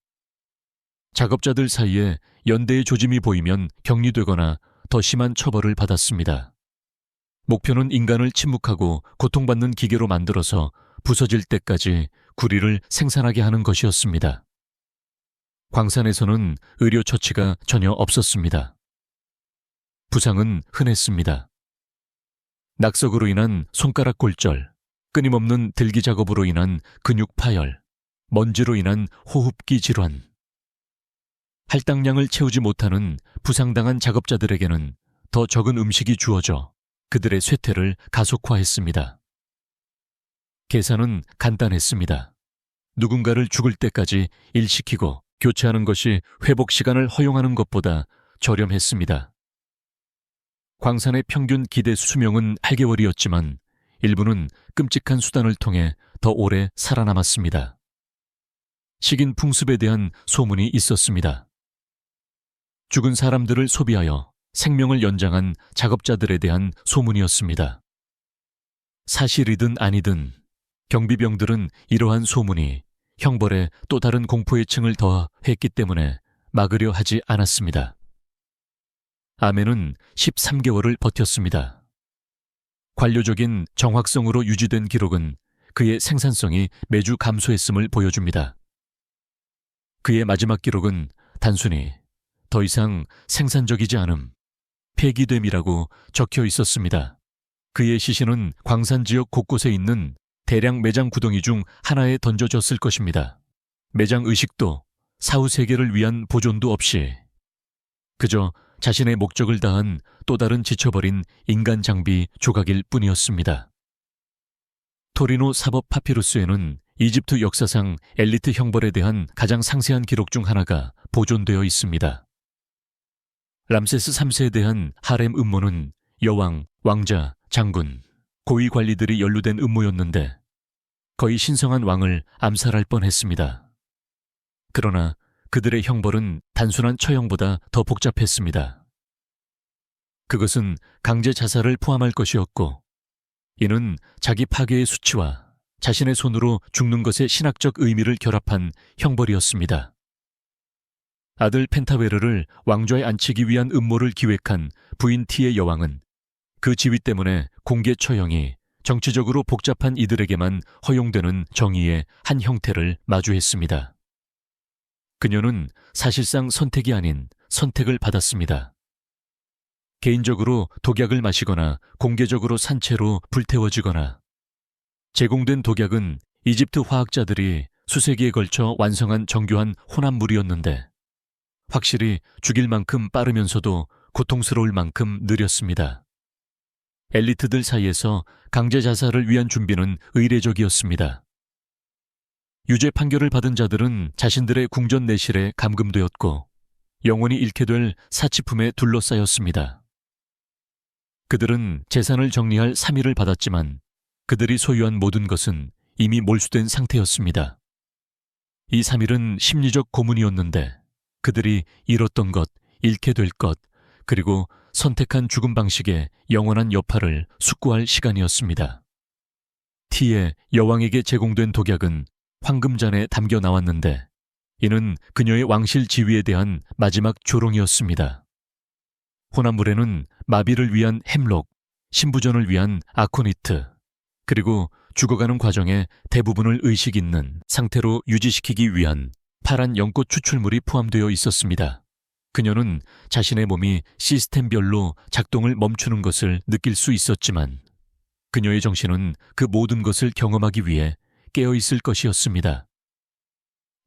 작업자들 사이에 연대의 조짐이 보이면 격리되거나 더 심한 처벌을 받았습니다. 목표는 인간을 침묵하고 고통받는 기계로 만들어서 부서질 때까지 구리를 생산하게 하는 것이었습니다. 광산에서는 의료 처치가 전혀 없었습니다. 부상은 흔했습니다. 낙석으로 인한 손가락 골절, 끊임없는 들기 작업으로 인한 근육 파열, 먼지로 인한 호흡기 질환. 할당량을 채우지 못하는 부상당한 작업자들에게는 더 적은 음식이 주어져 그들의 쇠퇴를 가속화했습니다. 계산은 간단했습니다. 누군가를 죽을 때까지 일시키고 교체하는 것이 회복 시간을 허용하는 것보다 저렴했습니다. 광산의 평균 기대 수명은 8개월이었지만 일부는 끔찍한 수단을 통해 더 오래 살아남았습니다. 식인 풍습에 대한 소문이 있었습니다. 죽은 사람들을 소비하여 생명을 연장한 작업자들에 대한 소문이었습니다. 사실이든 아니든 경비병들은 이러한 소문이 형벌에 또 다른 공포의 층을 더했기 때문에 막으려 하지 않았습니다. 아멘은 13개월을 버텼습니다. 관료적인 정확성으로 유지된 기록은 그의 생산성이 매주 감소했음을 보여줍니다. 그의 마지막 기록은 단순히 더 이상 생산적이지 않음, 폐기됨이라고 적혀 있었습니다. 그의 시신은 광산 지역 곳곳에 있는 대량 매장 구덩이 중 하나에 던져졌을 것입니다. 매장 의식도 사후 세계를 위한 보존도 없이 그저 자신의 목적을 다한 또 다른 지쳐버린 인간 장비 조각일 뿐이었습니다. 토리노 사법 파피루스에는 이집트 역사상 엘리트 형벌에 대한 가장 상세한 기록 중 하나가 보존되어 있습니다. 람세스 3세에 대한 하렘 음모는 여왕, 왕자, 장군, 고위 관리들이 연루된 음모였는데 거의 신성한 왕을 암살할 뻔했습니다. 그러나 그들의 형벌은 단순한 처형보다 더 복잡했습니다. 그것은 강제 자살을 포함할 것이었고 이는 자기 파괴의 수치와 자신의 손으로 죽는 것의 신학적 의미를 결합한 형벌이었습니다. 아들 펜타베르를 왕좌에 앉히기 위한 음모를 기획한 부인 티의 여왕은 그 지위 때문에 공개 처형이 정치적으로 복잡한 이들에게만 허용되는 정의의 한 형태를 마주했습니다. 그녀는 사실상 선택이 아닌 선택을 받았습니다. 개인적으로 독약을 마시거나 공개적으로 산채로 불태워지거나 제공된 독약은 이집트 화학자들이 수세기에 걸쳐 완성한 정교한 혼합물이었는데 확실히 죽일 만큼 빠르면서도 고통스러울 만큼 느렸습니다. 엘리트들 사이에서 강제 자살을 위한 준비는 의례적이었습니다. 유죄 판결을 받은 자들은 자신들의 궁전 내실에 감금되었고 영원히 잃게 될 사치품에 둘러싸였습니다. 그들은 재산을 정리할 3일을 받았지만 그들이 소유한 모든 것은 이미 몰수된 상태였습니다. 이 3일은 심리적 고문이었는데 그들이 잃었던 것, 잃게 될 것, 그리고 선택한 죽음 방식의 영원한 여파를 숙고할 시간이었습니다. T의 여왕에게 제공된 독약은 황금잔에 담겨 나왔는데 이는 그녀의 왕실 지위에 대한 마지막 조롱이었습니다. 혼합물에는 마비를 위한 햄록, 신부전을 위한 아코니트, 그리고 죽어가는 과정에 대부분을 의식 있는 상태로 유지시키기 위한 파란 연꽃 추출물이 포함되어 있었습니다. 그녀는 자신의 몸이 시스템별로 작동을 멈추는 것을 느낄 수 있었지만 그녀의 정신은 그 모든 것을 경험하기 위해 깨어있을 것이었습니다.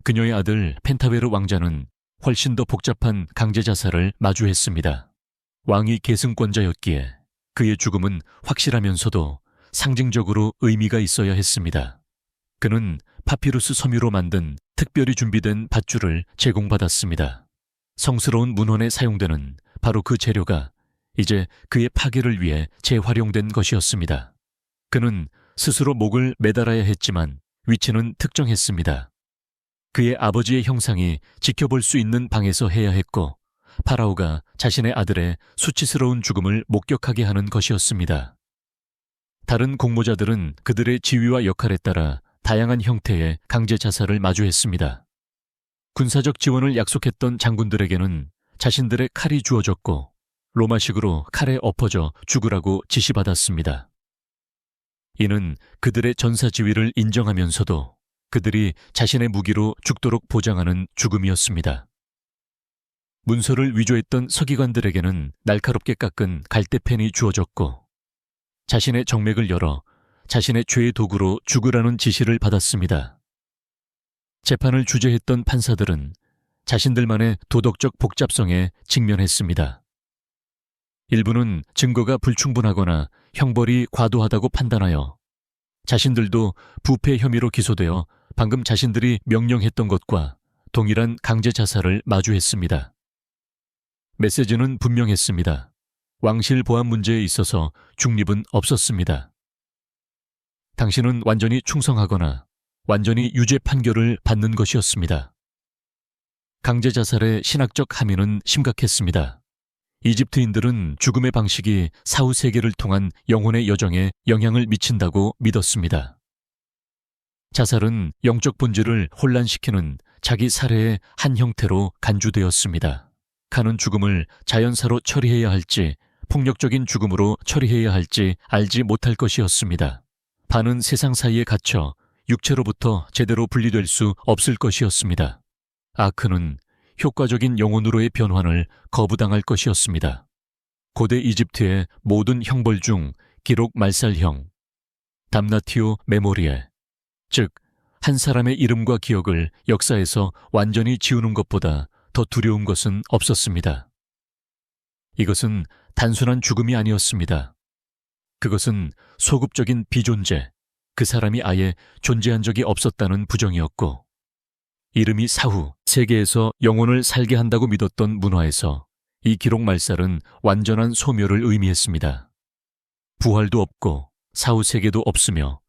그녀의 아들 펜타베르 왕자는 훨씬 더 복잡한 강제 자살을 마주했습니다. 왕이 계승권자였기에 그의 죽음은 확실하면서도 상징적으로 의미가 있어야 했습니다. 그는 파피루스 섬유로 만든 특별히 준비된 밧줄을 제공받았습니다. 성스러운 문헌에 사용되는 바로 그 재료가 이제 그의 파괴를 위해 재활용된 것이었습니다. 그는 스스로 목을 매달아야 했지만 위치는 특정했습니다. 그의 아버지의 형상이 지켜볼 수 있는 방에서 해야 했고 파라오가 자신의 아들의 수치스러운 죽음을 목격하게 하는 것이었습니다. 다른 공모자들은 그들의 지위와 역할에 따라 다양한 형태의 강제 자살을 마주했습니다. 군사적 지원을 약속했던 장군들에게는 자신들의 칼이 주어졌고 로마식으로 칼에 엎어져 죽으라고 지시받았습니다. 이는 그들의 전사 지위를 인정하면서도 그들이 자신의 무기로 죽도록 보장하는 죽음이었습니다. 문서를 위조했던 서기관들에게는 날카롭게 깎은 갈대펜이 주어졌고 자신의 정맥을 열어 자신의 죄의 도구로 죽으라는 지시를 받았습니다. 재판을 주재했던 판사들은 자신들만의 도덕적 복잡성에 직면했습니다. 일부는 증거가 불충분하거나 형벌이 과도하다고 판단하여 자신들도 부패 혐의로 기소되어 방금 자신들이 명령했던 것과 동일한 강제 자살을 마주했습니다. 메시지는 분명했습니다. 왕실 보안 문제에 있어서 중립은 없었습니다. 당신은 완전히 충성하거나 완전히 유죄 판결을 받는 것이었습니다. 강제 자살의 신학적 함의는 심각했습니다. 이집트인들은 죽음의 방식이 사후 세계를 통한 영혼의 여정에 영향을 미친다고 믿었습니다. 자살은 영적 본질을 혼란시키는 자기 살해의 한 형태로 간주되었습니다. 가는 죽음을 자연사로 처리해야 할지 폭력적인 죽음으로 처리해야 할지 알지 못할 것이었습니다. 반은 세상 사이에 갇혀 육체로부터 제대로 분리될 수 없을 것이었습니다. 아크는 효과적인 영혼으로의 변환을 거부당할 것이었습니다. 고대 이집트의 모든 형벌 중 기록 말살형, 담나티오 메모리에, 즉 한 사람의 이름과 기억을 역사에서 완전히 지우는 것보다 더 두려운 것은 없었습니다. 이것은 단순한 죽음이 아니었습니다. 그것은 소급적인 비존재, 그 사람이 아예 존재한 적이 없었다는 부정이었고 이름이 사후, 세계에서 영혼을 살게 한다고 믿었던 문화에서 이 기록 말살은 완전한 소멸을 의미했습니다. 부활도 없고 사후 세계도 없으며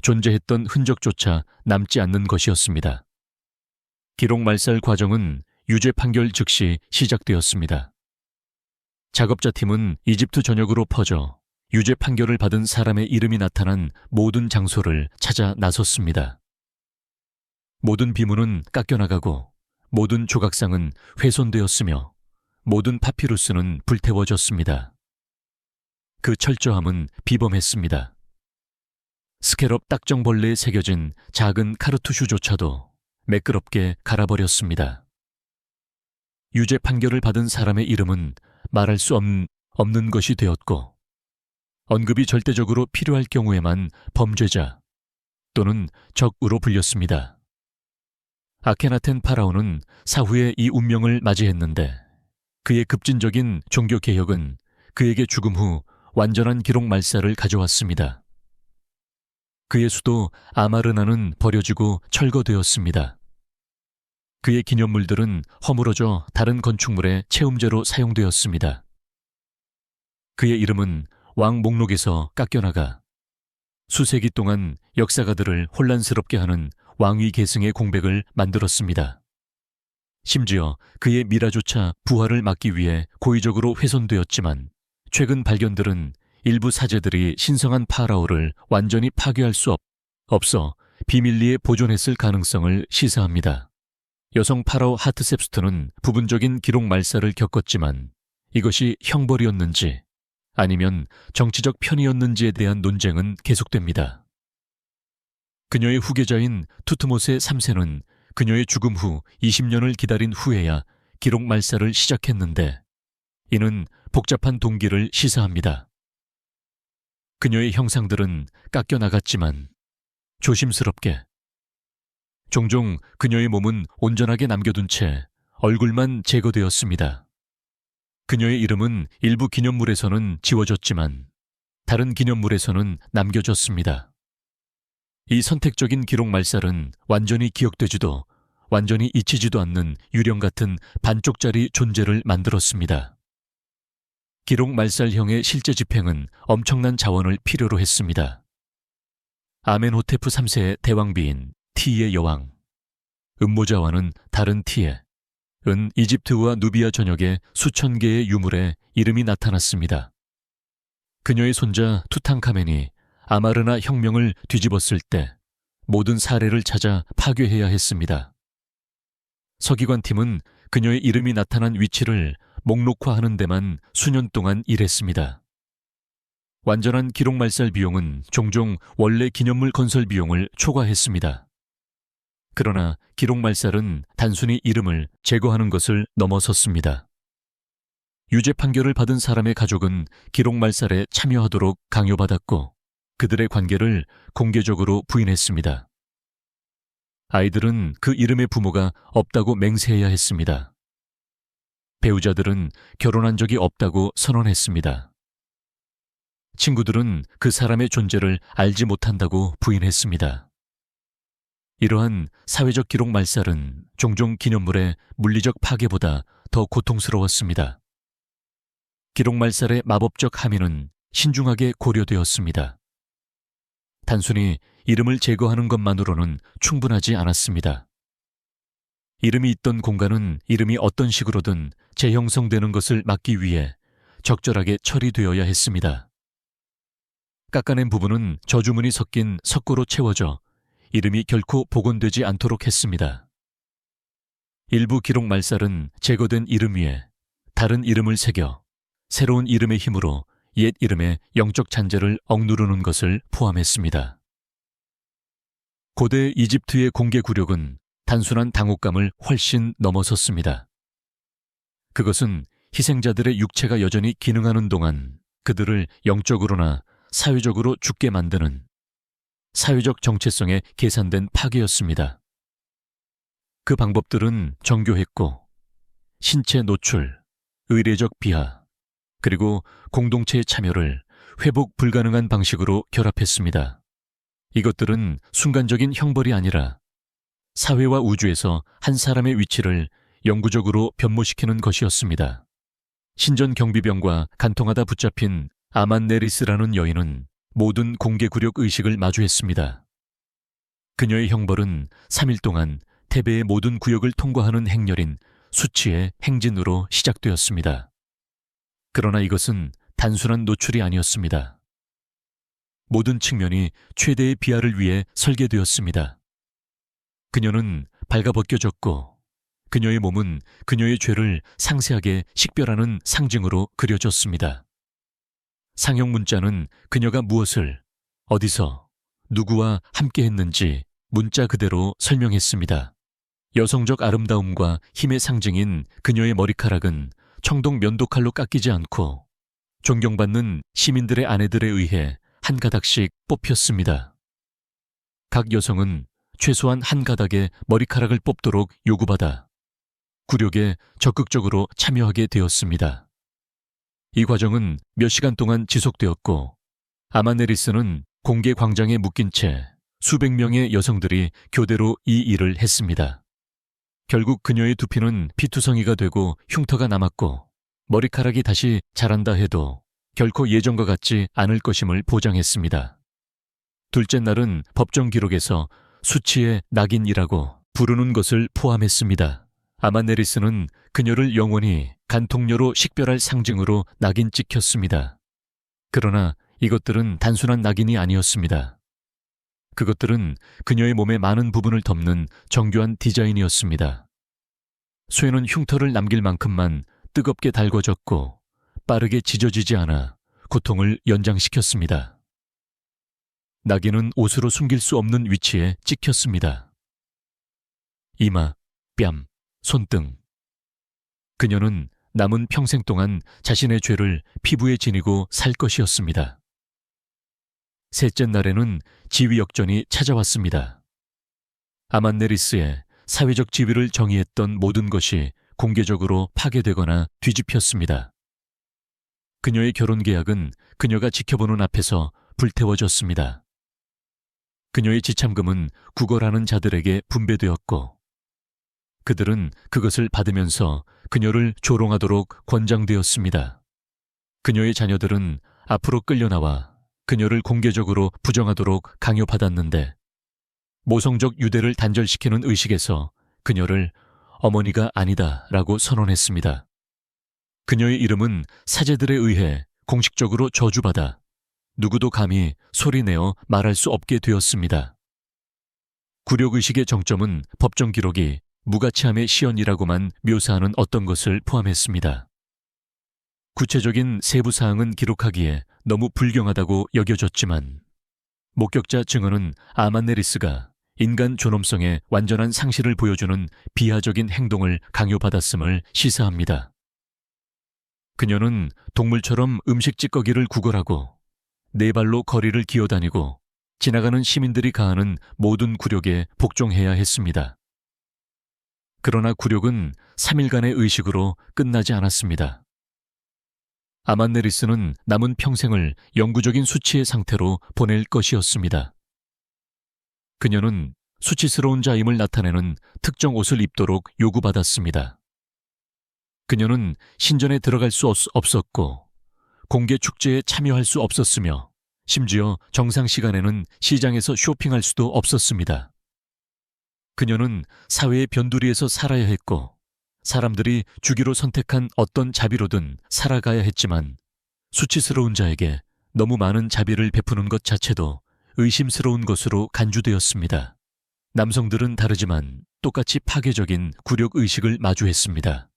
존재했던 흔적조차 남지 않는 것이었습니다. 기록 말살 과정은 유죄 판결 즉시 시작되었습니다. 작업자 팀은 이집트 전역으로 퍼져 유죄 판결을 받은 사람의 이름이 나타난 모든 장소를 찾아 나섰습니다. 모든 비문은 깎여나가고 모든 조각상은 훼손되었으며 모든 파피루스는 불태워졌습니다. 그 철저함은 비범했습니다. 스케럽 딱정벌레에 새겨진 작은 카르투슈조차도 매끄럽게 갈아버렸습니다. 유죄 판결을 받은 사람의 이름은 말할 수 없는 것이 되었고 언급이 절대적으로 필요할 경우에만 범죄자 또는 적으로 불렸습니다. 아케나텐 파라오는 사후에 이 운명을 맞이했는데 그의 급진적인 종교개혁은 그에게 죽음 후 완전한 기록 말살을 가져왔습니다. 그의 수도 아마르나는 버려지고 철거되었습니다. 그의 기념물들은 허물어져 다른 건축물의 채움제로 사용되었습니다. 그의 이름은 왕 목록에서 깎여나가 수세기 동안 역사가들을 혼란스럽게 하는 왕위 계승의 공백을 만들었습니다. 심지어 그의 미라조차 부활을 막기 위해 고의적으로 훼손되었지만 최근 발견들은 일부 사제들이 신성한 파라오를 완전히 파괴할 수 없어 비밀리에 보존했을 가능성을 시사합니다. 여성 파라오 하트셉스트는 부분적인 기록 말살을 겪었지만 이것이 형벌이었는지 아니면 정치적 편의였는지에 대한 논쟁은 계속됩니다. 그녀의 후계자인 투트모세 3세는 그녀의 죽음 후 20년을 기다린 후에야 기록 말살을 시작했는데 이는 복잡한 동기를 시사합니다. 그녀의 형상들은 깎여나갔지만 조심스럽게 종종 그녀의 몸은 온전하게 남겨둔 채 얼굴만 제거되었습니다. 그녀의 이름은 일부 기념물에서는 지워졌지만 다른 기념물에서는 남겨졌습니다. 이 선택적인 기록 말살은 완전히 기억되지도 완전히 잊히지도 않는 유령 같은 반쪽짜리 존재를 만들었습니다. 기록 말살형의 실제 집행은 엄청난 자원을 필요로 했습니다. 아멘호테프 3세의 대왕비인 티의 여왕, 음모자와는 다른 티에, 은 이집트와 누비아 전역의 수천 개의 유물에 이름이 나타났습니다. 그녀의 손자 투탕카멘이 아마르나 혁명을 뒤집었을 때 모든 사례를 찾아 파괴해야 했습니다. 서기관팀은 그녀의 이름이 나타난 위치를 목록화하는 데만 수년 동안 일했습니다. 완전한 기록 말살 비용은 종종 원래 기념물 건설 비용을 초과했습니다. 그러나 기록 말살은 단순히 이름을 제거하는 것을 넘어섰습니다. 유죄 판결을 받은 사람의 가족은 기록 말살에 참여하도록 강요받았고 그들의 관계를 공개적으로 부인했습니다. 아이들은 그 이름의 부모가 없다고 맹세해야 했습니다. 배우자들은 결혼한 적이 없다고 선언했습니다. 친구들은 그 사람의 존재를 알지 못한다고 부인했습니다. 이러한 사회적 기록 말살은 종종 기념물의 물리적 파괴보다 더 고통스러웠습니다. 기록 말살의 마법적 함의는 신중하게 고려되었습니다. 단순히 이름을 제거하는 것만으로는 충분하지 않았습니다. 이름이 있던 공간은 이름이 어떤 식으로든 재형성되는 것을 막기 위해 적절하게 처리되어야 했습니다. 깎아낸 부분은 저주문이 섞인 석고로 채워져 이름이 결코 복원되지 않도록 했습니다. 일부 기록 말살은 제거된 이름 위에 다른 이름을 새겨 새로운 이름의 힘으로 옛 이름의 영적 잔재를 억누르는 것을 포함했습니다. 고대 이집트의 공개 굴욕은 단순한 당혹감을 훨씬 넘어섰습니다. 그것은 희생자들의 육체가 여전히 기능하는 동안 그들을 영적으로나 사회적으로 죽게 만드는 사회적 정체성에 계산된 파괴였습니다. 그 방법들은 정교했고 신체 노출, 의례적 비하, 그리고 공동체의 참여를 회복 불가능한 방식으로 결합했습니다. 이것들은 순간적인 형벌이 아니라 사회와 우주에서 한 사람의 위치를 영구적으로 변모시키는 것이었습니다. 신전 경비병과 간통하다 붙잡힌 아만네리스라는 여인은 모든 공개 굴욕 의식을 마주했습니다. 그녀의 형벌은 3일 동안 테베의 모든 구역을 통과하는 행렬인 수치의 행진으로 시작되었습니다. 그러나 이것은 단순한 노출이 아니었습니다. 모든 측면이 최대의 비하를 위해 설계되었습니다. 그녀는 발가벗겨졌고 그녀의 몸은 그녀의 죄를 상세하게 식별하는 상징으로 그려졌습니다. 상형 문자는 그녀가 무엇을, 어디서, 누구와 함께 했는지 문자 그대로 설명했습니다. 여성적 아름다움과 힘의 상징인 그녀의 머리카락은 청동 면도칼로 깎이지 않고 존경받는 시민들의 아내들에 의해 한 가닥씩 뽑혔습니다. 각 여성은 최소한 한 가닥의 머리카락을 뽑도록 요구받아 굴욕에 적극적으로 참여하게 되었습니다. 이 과정은 몇 시간 동안 지속되었고 아마네리스는 공개 광장에 묶인 채 수백 명의 여성들이 교대로 이 일을 했습니다. 결국 그녀의 두피는 피투성이가 되고 흉터가 남았고 머리카락이 다시 자란다 해도 결코 예전과 같지 않을 것임을 보장했습니다. 둘째 날은 법정 기록에서 수치의 낙인이라고 부르는 것을 포함했습니다. 아마네리스는 그녀를 영원히 간통녀로 식별할 상징으로 낙인 찍혔습니다. 그러나 이것들은 단순한 낙인이 아니었습니다. 그것들은 그녀의 몸의 많은 부분을 덮는 정교한 디자인이었습니다. 쇠는 흉터를 남길 만큼만 뜨겁게 달궈졌고 빠르게 찢어지지 않아 고통을 연장시켰습니다. 낙인은 옷으로 숨길 수 없는 위치에 찍혔습니다. 이마, 뺨, 손등. 그녀는 남은 평생 동안 자신의 죄를 피부에 지니고 살 것이었습니다. 셋째 날에는 지위 역전이 찾아왔습니다. 아만네리스의 사회적 지위를 정의했던 모든 것이 공개적으로 파괴되거나 뒤집혔습니다. 그녀의 결혼 계약은 그녀가 지켜보는 앞에서 불태워졌습니다. 그녀의 지참금은 구걸하는 자들에게 분배되었고 그들은 그것을 받으면서 그녀를 조롱하도록 권장되었습니다. 그녀의 자녀들은 앞으로 끌려나와 그녀를 공개적으로 부정하도록 강요받았는데 모성적 유대를 단절시키는 의식에서 그녀를 어머니가 아니다라고 선언했습니다. 그녀의 이름은 사제들에 의해 공식적으로 저주받아 누구도 감히 소리내어 말할 수 없게 되었습니다. 굴욕의식의 정점은 법정 기록이 무가치함의 시연이라고만 묘사하는 어떤 것을 포함했습니다. 구체적인 세부 사항은 기록하기에 너무 불경하다고 여겨졌지만 목격자 증언은 아만네리스가 인간 존엄성의 완전한 상실을 보여주는 비하적인 행동을 강요받았음을 시사합니다. 그녀는 동물처럼 음식 찌꺼기를 구걸하고 네 발로 거리를 기어다니고 지나가는 시민들이 가하는 모든 굴욕에 복종해야 했습니다. 그러나 굴욕은 3일간의 의식으로 끝나지 않았습니다. 아만네리스는 남은 평생을 영구적인 수치의 상태로 보낼 것이었습니다. 그녀는 수치스러운 자임을 나타내는 특정 옷을 입도록 요구받았습니다. 그녀는 신전에 들어갈 수 없었고 공개 축제에 참여할 수 없었으며 심지어 정상 시간에는 시장에서 쇼핑할 수도 없었습니다. 그녀는 사회의 변두리에서 살아야 했고 사람들이 주기로 선택한 어떤 자비로든 살아가야 했지만 수치스러운 자에게 너무 많은 자비를 베푸는 것 자체도 의심스러운 것으로 간주되었습니다. 남성들은 다르지만 똑같이 파괴적인 굴욕의식을 마주했습니다.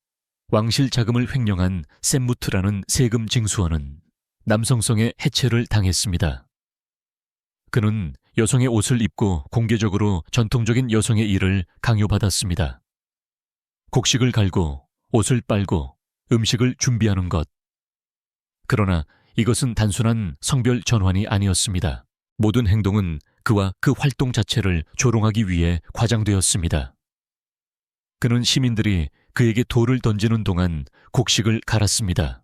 왕실 자금을 횡령한 샘무트라는 세금 징수원은 남성성의 해체를 당했습니다. 그는 여성의 옷을 입고 공개적으로 전통적인 여성의 일을 강요받았습니다. 곡식을 갈고 옷을 빨고 음식을 준비하는 것. 그러나 이것은 단순한 성별 전환이 아니었습니다. 모든 행동은 그와 그 활동 자체를 조롱하기 위해 과장되었습니다. 그는 시민들이 그에게 돌을 던지는 동안 곡식을 갈았습니다.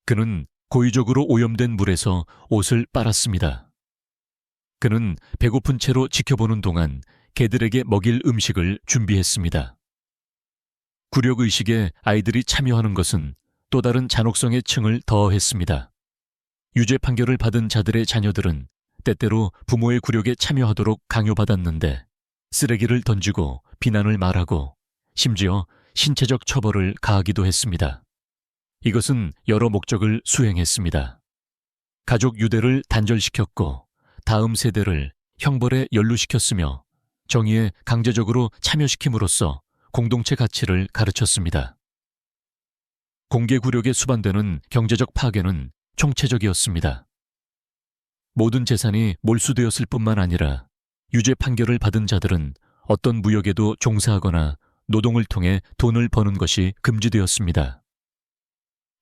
그는 고의적으로 오염된 물에서 옷을 빨았습니다. 그는 배고픈 채로 지켜보는 동안 개들에게 먹일 음식을 준비했습니다. 굴욕의식에 아이들이 참여하는 것은 또 다른 잔혹성의 층을 더했습니다. 유죄 판결을 받은 자들의 자녀들은 때때로 부모의 굴욕에 참여하도록 강요받았는데 쓰레기를 던지고 비난을 말하고 심지어 신체적 처벌을 가하기도 했습니다. 이것은 여러 목적을 수행했습니다. 가족 유대를 단절시켰고 다음 세대를 형벌에 연루시켰으며 정의에 강제적으로 참여시킴으로써 공동체 가치를 가르쳤습니다. 공개 굴욕에 수반되는 경제적 파괴는 총체적이었습니다. 모든 재산이 몰수되었을 뿐만 아니라 유죄 판결을 받은 자들은 어떤 무역에도 종사하거나 노동을 통해 돈을 버는 것이 금지되었습니다.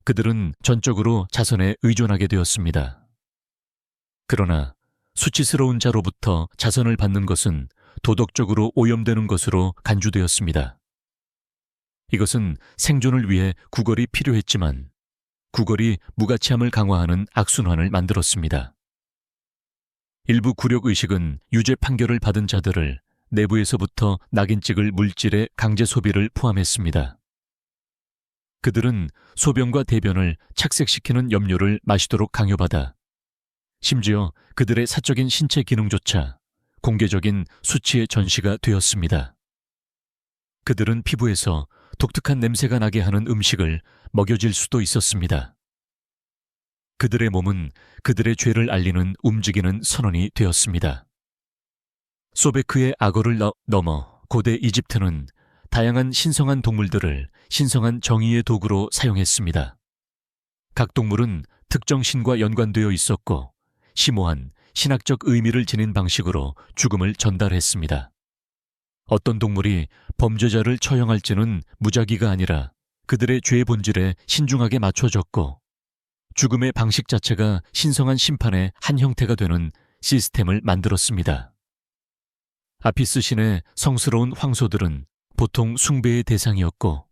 그들은 전적으로 자선에 의존하게 되었습니다. 그러나 수치스러운 자로부터 자선을 받는 것은 도덕적으로 오염되는 것으로 간주되었습니다. 이것은 생존을 위해 구걸이 필요했지만 구걸이 무가치함을 강화하는 악순환을 만들었습니다. 일부 굴욕의식은 유죄 판결을 받은 자들을 내부에서부터 낙인 찍을 물질의 강제 소비를 포함했습니다. 그들은 소변과 대변을 착색시키는 염료를 마시도록 강요받아 심지어 그들의 사적인 신체 기능조차 공개적인 수치의 전시가 되었습니다. 그들은 피부에서 독특한 냄새가 나게 하는 음식을 먹여질 수도 있었습니다. 그들의 몸은 그들의 죄를 알리는 움직이는 선원이 되었습니다. 소베크의 악어를 넘어 고대 이집트는 다양한 신성한 동물들을 신성한 정의의 도구로 사용했습니다. 각 동물은 특정 신과 연관되어 있었고 심오한 신학적 의미를 지닌 방식으로 죽음을 전달했습니다. 어떤 동물이 범죄자를 처형할지는 무작위가 아니라 그들의 죄의 본질에 신중하게 맞춰졌고 죽음의 방식 자체가 신성한 심판의 한 형태가 되는 시스템을 만들었습니다. 아피스 신의 성스러운 황소들은 보통 숭배의 대상이었고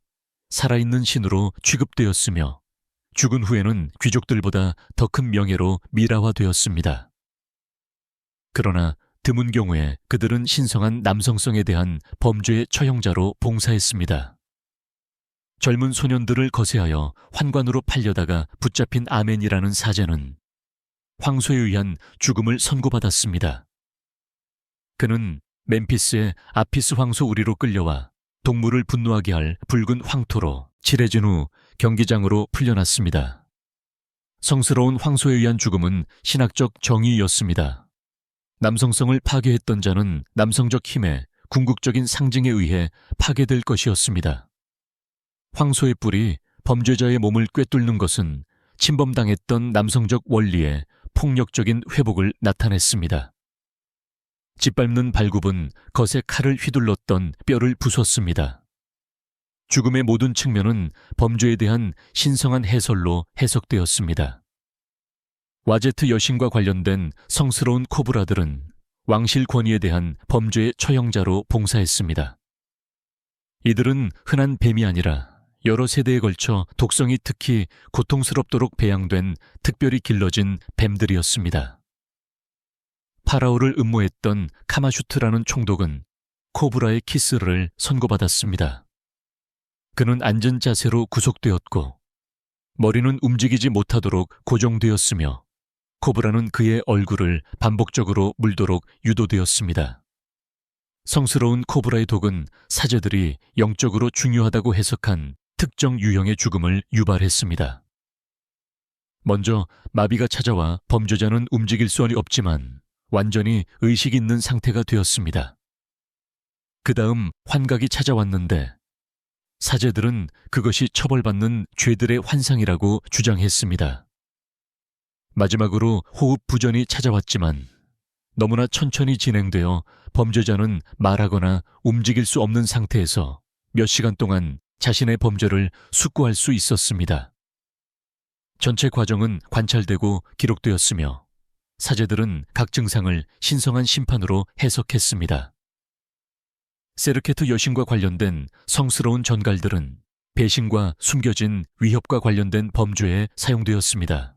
살아있는 신으로 취급되었으며 죽은 후에는 귀족들보다 더 큰 명예로 미라화되었습니다. 그러나 드문 경우에 그들은 신성한 남성성에 대한 범죄의 처형자로 봉사했습니다. 젊은 소년들을 거세하여 환관으로 팔려다가 붙잡힌 아멘이라는 사제는 황소에 의한 죽음을 선고받았습니다. 그는 멤피스의 아피스 황소 우리로 끌려와 동물을 분노하게 할 붉은 황토로 칠해진 후 경기장으로 풀려났습니다. 성스러운 황소에 의한 죽음은 신학적 정의였습니다. 남성성을 파괴했던 자는 남성적 힘의 궁극적인 상징에 의해 파괴될 것이었습니다. 황소의 뿔이 범죄자의 몸을 꿰뚫는 것은 침범당했던 남성적 원리의 폭력적인 회복을 나타냈습니다. 짓밟는 발굽은 것에 칼을 휘둘렀던 뼈를 부쉈습니다. 죽음의 모든 측면은 범죄에 대한 신성한 해설로 해석되었습니다. 와제트 여신과 관련된 성스러운 코브라들은 왕실 권위에 대한 범죄의 처형자로 봉사했습니다. 이들은 흔한 뱀이 아니라 여러 세대에 걸쳐 독성이 특히 고통스럽도록 배양된 특별히 길러진 뱀들이었습니다. 파라오를 음모했던 카마슈트라는 총독은 코브라의 키스를 선고받았습니다. 그는 앉은 자세로 구속되었고 머리는 움직이지 못하도록 고정되었으며 코브라는 그의 얼굴을 반복적으로 물도록 유도되었습니다. 성스러운 코브라의 독은 사제들이 영적으로 중요하다고 해석한 특정 유형의 죽음을 유발했습니다. 먼저 마비가 찾아와 범죄자는 움직일 수 없지만 완전히 의식 있는 상태가 되었습니다. 그 다음 환각이 찾아왔는데 사제들은 그것이 처벌받는 죄들의 환상이라고 주장했습니다. 마지막으로 호흡 부전이 찾아왔지만 너무나 천천히 진행되어 범죄자는 말하거나 움직일 수 없는 상태에서 몇 시간 동안 자신의 범죄를 숙고할 수 있었습니다. 전체 과정은 관찰되고 기록되었으며 사제들은 각 증상을 신성한 심판으로 해석했습니다. 세르케트 여신과 관련된 성스러운 전갈들은 배신과 숨겨진 위협과 관련된 범죄에 사용되었습니다.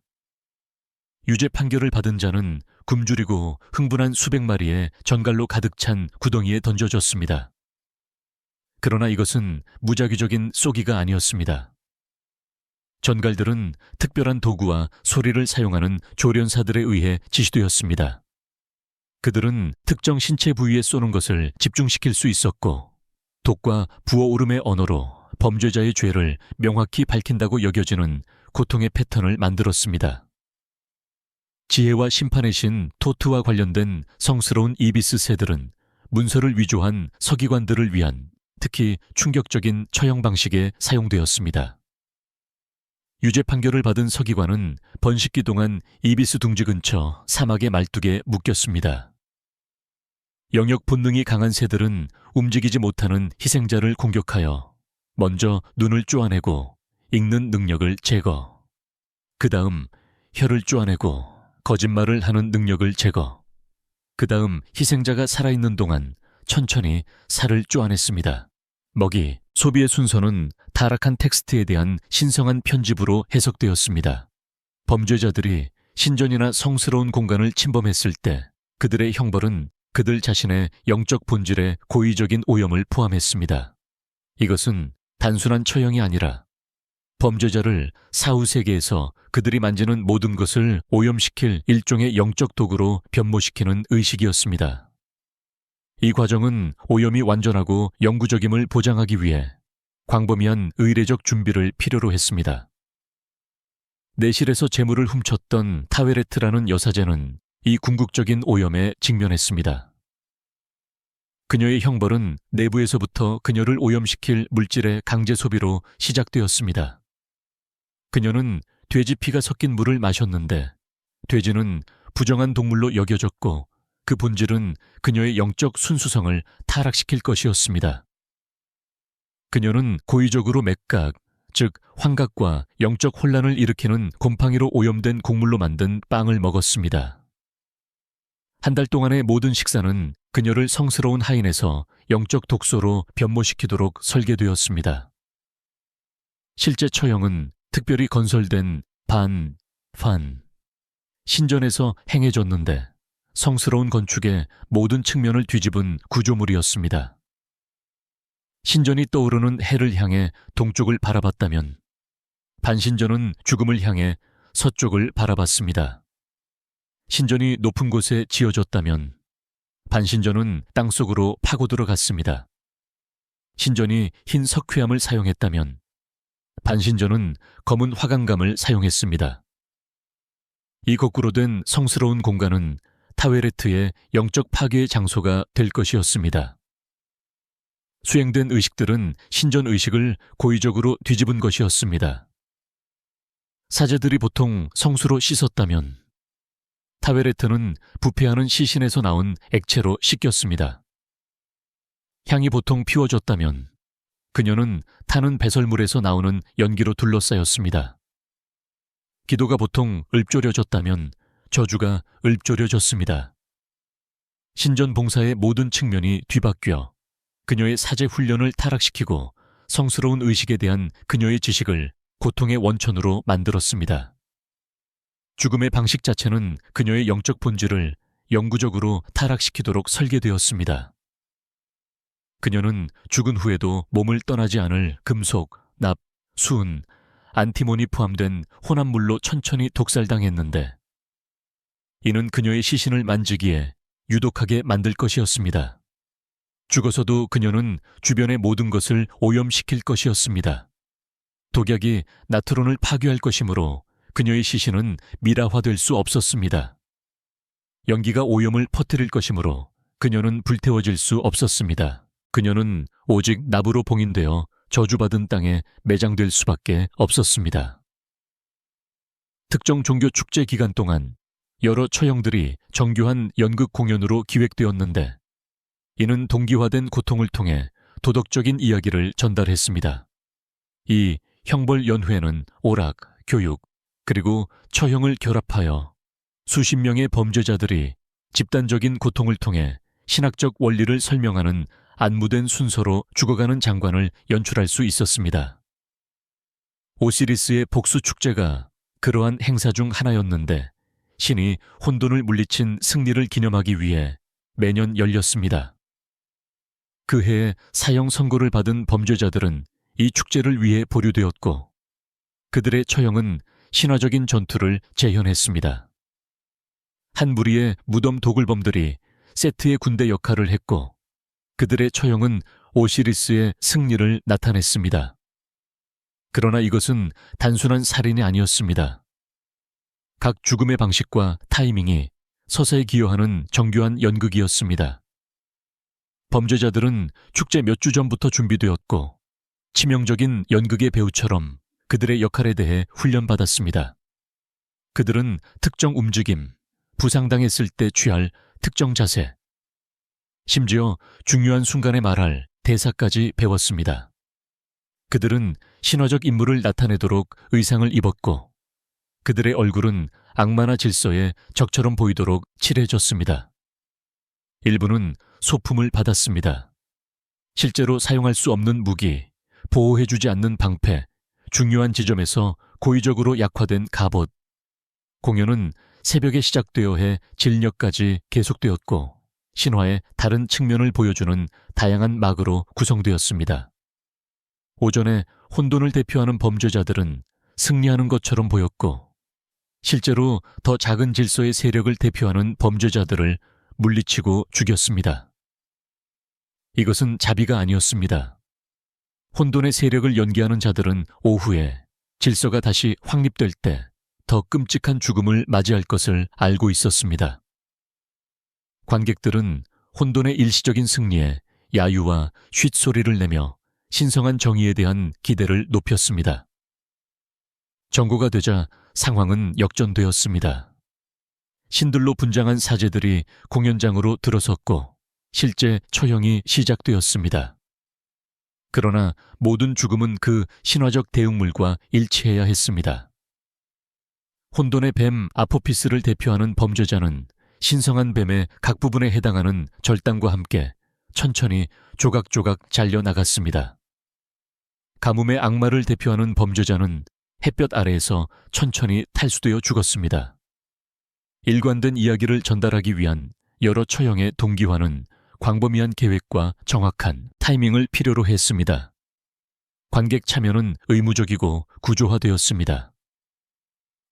유죄 판결을 받은 자는 굶주리고 흥분한 수백 마리의 전갈로 가득 찬 구덩이에 던져졌습니다. 그러나 이것은 무작위적인 쏘기가 아니었습니다. 전갈들은 특별한 도구와 소리를 사용하는 조련사들에 의해 지시되었습니다. 그들은 특정 신체 부위에 쏘는 것을 집중시킬 수 있었고 독과 부어오름의 언어로 범죄자의 죄를 명확히 밝힌다고 여겨지는 고통의 패턴을 만들었습니다. 지혜와 심판의 신 토트와 관련된 성스러운 이비스 새들은 문서를 위조한 서기관들을 위한 특히 충격적인 처형 방식에 사용되었습니다. 유죄 판결을 받은 서기관은 번식기 동안 이비스 둥지 근처 사막의 말뚝에 묶였습니다. 영역 본능이 강한 새들은 움직이지 못하는 희생자를 공격하여 먼저 눈을 쪼아내고 읽는 능력을 제거, 그 다음 혀를 쪼아내고 거짓말을 하는 능력을 제거, 그 다음 희생자가 살아있는 동안 천천히 살을 쪼아냈습니다. 먹이, 소비의 순서는 타락한 텍스트에 대한 신성한 편집으로 해석되었습니다. 범죄자들이 신전이나 성스러운 공간을 침범했을 때 그들의 형벌은 그들 자신의 영적 본질의 고의적인 오염을 포함했습니다. 이것은 단순한 처형이 아니라 범죄자를 사후 세계에서 그들이 만지는 모든 것을 오염시킬 일종의 영적 도구로 변모시키는 의식이었습니다. 이 과정은 오염이 완전하고 영구적임을 보장하기 위해 광범위한 의례적 준비를 필요로 했습니다. 내실에서 재물을 훔쳤던 타웨레트라는 여사제는 이 궁극적인 오염에 직면했습니다. 그녀의 형벌은 내부에서부터 그녀를 오염시킬 물질의 강제 소비로 시작되었습니다. 그녀는 돼지 피가 섞인 물을 마셨는데 돼지는 부정한 동물로 여겨졌고 그 본질은 그녀의 영적 순수성을 타락시킬 것이었습니다. 그녀는 고의적으로 맥각, 즉 환각과 영적 혼란을 일으키는 곰팡이로 오염된 곡물로 만든 빵을 먹었습니다. 한 달 동안의 모든 식사는 그녀를 성스러운 하인에서 영적 독소로 변모시키도록 설계되었습니다. 실제 처형은 특별히 건설된 신전에서 행해졌는데 성스러운 건축의 모든 측면을 뒤집은 구조물이었습니다. 신전이 떠오르는 해를 향해 동쪽을 바라봤다면 반신전은 죽음을 향해 서쪽을 바라봤습니다. 신전이 높은 곳에 지어졌다면 반신전은 땅속으로 파고 들어갔습니다. 신전이 흰 석회암을 사용했다면 반신전은 검은 화강감을 사용했습니다. 이 거꾸로 된 성스러운 공간은 타웨레트의 영적 파괴의 장소가 될 것이었습니다. 수행된 의식들은 신전 의식을 고의적으로 뒤집은 것이었습니다. 사제들이 보통 성수로 씻었다면 타웨레트는 부패하는 시신에서 나온 액체로 씻겼습니다. 향이 보통 피워졌다면 그녀는 타는 배설물에서 나오는 연기로 둘러싸였습니다. 기도가 보통 읊조려졌다면 저주가 읊조려졌습니다. 신전 봉사의 모든 측면이 뒤바뀌어 그녀의 사제 훈련을 타락시키고 성스러운 의식에 대한 그녀의 지식을 고통의 원천으로 만들었습니다. 죽음의 방식 자체는 그녀의 영적 본질을 영구적으로 타락시키도록 설계되었습니다. 그녀는 죽은 후에도 몸을 떠나지 않을 금속, 납, 수은, 안티몬이 포함된 혼합물로 천천히 독살당했는데 이는 그녀의 시신을 만지기에 유독하게 만들 것이었습니다. 죽어서도 그녀는 주변의 모든 것을 오염시킬 것이었습니다. 독약이 나트론을 파괴할 것이므로 그녀의 시신은 미라화될 수 없었습니다. 연기가 오염을 퍼뜨릴 것이므로 그녀는 불태워질 수 없었습니다. 그녀는 오직 납으로 봉인되어 저주받은 땅에 매장될 수밖에 없었습니다. 특정 종교 축제 기간 동안 여러 처형들이 정교한 연극 공연으로 기획되었는데 이는 동기화된 고통을 통해 도덕적인 이야기를 전달했습니다. 이 형벌 연회는 오락, 교육, 그리고 처형을 결합하여 수십 명의 범죄자들이 집단적인 고통을 통해 신학적 원리를 설명하는 안무된 순서로 죽어가는 장관을 연출할 수 있었습니다. 오시리스의 복수 축제가 그러한 행사 중 하나였는데 신이 혼돈을 물리친 승리를 기념하기 위해 매년 열렸습니다. 그 해에 사형 선고를 받은 범죄자들은 이 축제를 위해 보류되었고 그들의 처형은 신화적인 전투를 재현했습니다. 한 무리의 무덤 도굴범들이 세트의 군대 역할을 했고 그들의 처형은 오시리스의 승리를 나타냈습니다. 그러나 이것은 단순한 살인이 아니었습니다. 각 죽음의 방식과 타이밍이 서사에 기여하는 정교한 연극이었습니다. 범죄자들은 축제 몇 주 전부터 준비되었고 치명적인 연극의 배우처럼 그들의 역할에 대해 훈련받았습니다. 그들은 특정 움직임, 부상당했을 때 취할 특정 자세, 심지어 중요한 순간에 말할 대사까지 배웠습니다. 그들은 신화적 인물을 나타내도록 의상을 입었고 그들의 얼굴은 악마나 질서에 적처럼 보이도록 칠해졌습니다. 일부는 소품을 받았습니다. 실제로 사용할 수 없는 무기, 보호해주지 않는 방패, 중요한 지점에서 고의적으로 약화된 갑옷. 공연은 새벽에 시작되어 해 진력까지 계속되었고 신화의 다른 측면을 보여주는 다양한 막으로 구성되었습니다. 오전에 혼돈을 대표하는 범죄자들은 승리하는 것처럼 보였고 실제로 더 작은 질서의 세력을 대표하는 범죄자들을 물리치고 죽였습니다. 이것은 자비가 아니었습니다. 혼돈의 세력을 연기하는 자들은 오후에 질서가 다시 확립될 때 더 끔찍한 죽음을 맞이할 것을 알고 있었습니다. 관객들은 혼돈의 일시적인 승리에 야유와 쉿소리를 내며 신성한 정의에 대한 기대를 높였습니다. 정고가 되자 상황은 역전되었습니다. 신들로 분장한 사제들이 공연장으로 들어섰고 실제 처형이 시작되었습니다. 그러나 모든 죽음은 그 신화적 대응물과 일치해야 했습니다. 혼돈의 뱀 아포피스를 대표하는 범죄자는 신성한 뱀의 각 부분에 해당하는 절단과 함께 천천히 조각조각 잘려나갔습니다. 가뭄의 악마를 대표하는 범죄자는 햇볕 아래에서 천천히 탈수되어 죽었습니다. 일관된 이야기를 전달하기 위한 여러 처형의 동기화는 광범위한 계획과 정확한 타이밍을 필요로 했습니다. 관객 참여는 의무적이고 구조화되었습니다.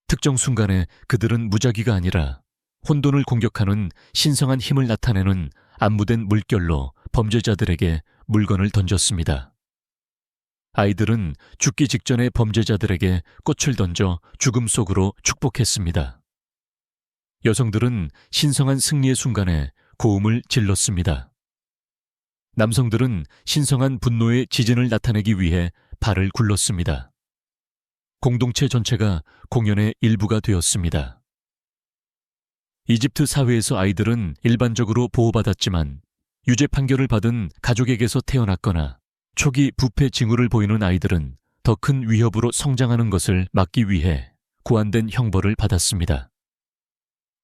특정 순간에 그들은 무작위가 아니라 혼돈을 공격하는 신성한 힘을 나타내는 안무된 물결로 범죄자들에게 물건을 던졌습니다. 아이들은 죽기 직전의 범죄자들에게 꽃을 던져 죽음 속으로 축복했습니다. 여성들은 신성한 승리의 순간에 고음을 질렀습니다. 남성들은 신성한 분노의 지진을 나타내기 위해 발을 굴렀습니다. 공동체 전체가 공연의 일부가 되었습니다. 이집트 사회에서 아이들은 일반적으로 보호받았지만 유죄 판결을 받은 가족에게서 태어났거나 초기 부패 징후를 보이는 아이들은 더 큰 위협으로 성장하는 것을 막기 위해 고안된 형벌을 받았습니다.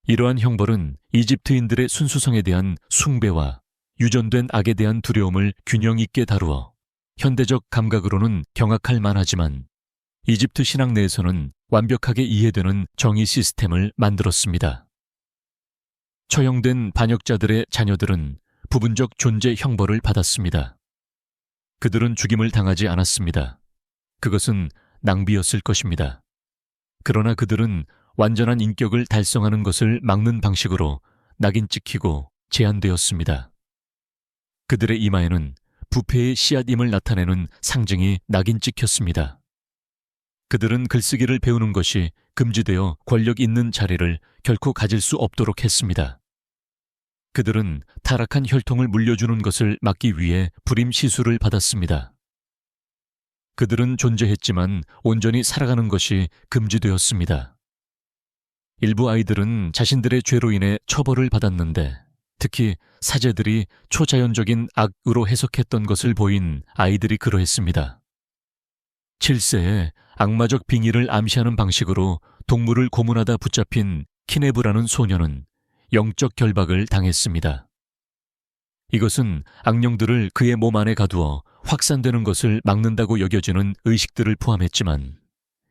이러한 형벌은 이집트인들의 순수성에 대한 숭배와 유전된 악에 대한 두려움을 균형 있게 다루어 현대적 감각으로는 경악할 만하지만 이집트 신앙 내에서는 완벽하게 이해되는 정의 시스템을 만들었습니다. 처형된 반역자들의 자녀들은 부분적 존재 형벌을 받았습니다. 그들은 죽임을 당하지 않았습니다. 그것은 낭비였을 것입니다. 그러나 그들은 완전한 인격을 달성하는 것을 막는 방식으로 낙인 찍히고 제한되었습니다. 그들의 이마에는 부패의 씨앗임을 나타내는 상징이 낙인 찍혔습니다. 그들은 글쓰기를 배우는 것이 금지되어 권력 있는 자리를 결코 가질 수 없도록 했습니다. 그들은 타락한 혈통을 물려주는 것을 막기 위해 불임 시술을 받았습니다. 그들은 존재했지만 온전히 살아가는 것이 금지되었습니다. 일부 아이들은 자신들의 죄로 인해 처벌을 받았는데 특히 사제들이 초자연적인 악으로 해석했던 것을 보인 아이들이 그러했습니다. 7세에 악마적 빙의를 암시하는 방식으로 동물을 고문하다 붙잡힌 키네브라는 소녀는 영적 결박을 당했습니다. 이것은 악령들을 그의 몸 안에 가두어 확산되는 것을 막는다고 여겨지는 의식들을 포함했지만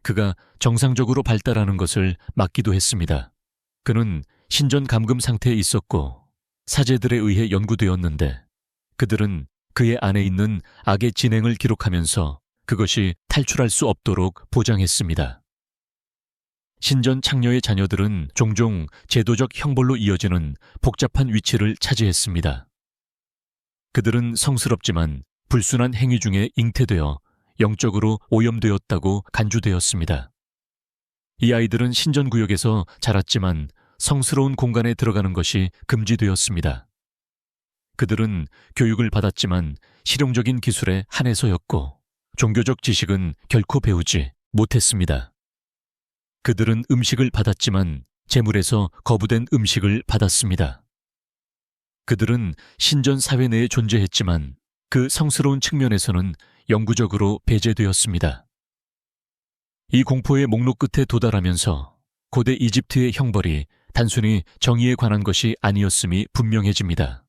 그가 정상적으로 발달하는 것을 막기도 했습니다. 그는 신전 감금 상태에 있었고 사제들에 의해 연구되었는데 그들은 그의 안에 있는 악의 진행을 기록하면서 그것이 탈출할 수 없도록 보장했습니다. 신전 창녀의 자녀들은 종종 제도적 형벌로 이어지는 복잡한 위치를 차지했습니다. 그들은 성스럽지만 불순한 행위 중에 잉태되어 영적으로 오염되었다고 간주되었습니다. 이 아이들은 신전구역에서 자랐지만 성스러운 공간에 들어가는 것이 금지되었습니다. 그들은 교육을 받았지만 실용적인 기술에 한해서였고 종교적 지식은 결코 배우지 못했습니다. 그들은 음식을 받았지만 재물에서 거부된 음식을 받았습니다. 그들은 신전 사회 내에 존재했지만 그 성스러운 측면에서는 영구적으로 배제되었습니다. 이 공포의 목록 끝에 도달하면서 고대 이집트의 형벌이 단순히 정의에 관한 것이 아니었음이 분명해집니다.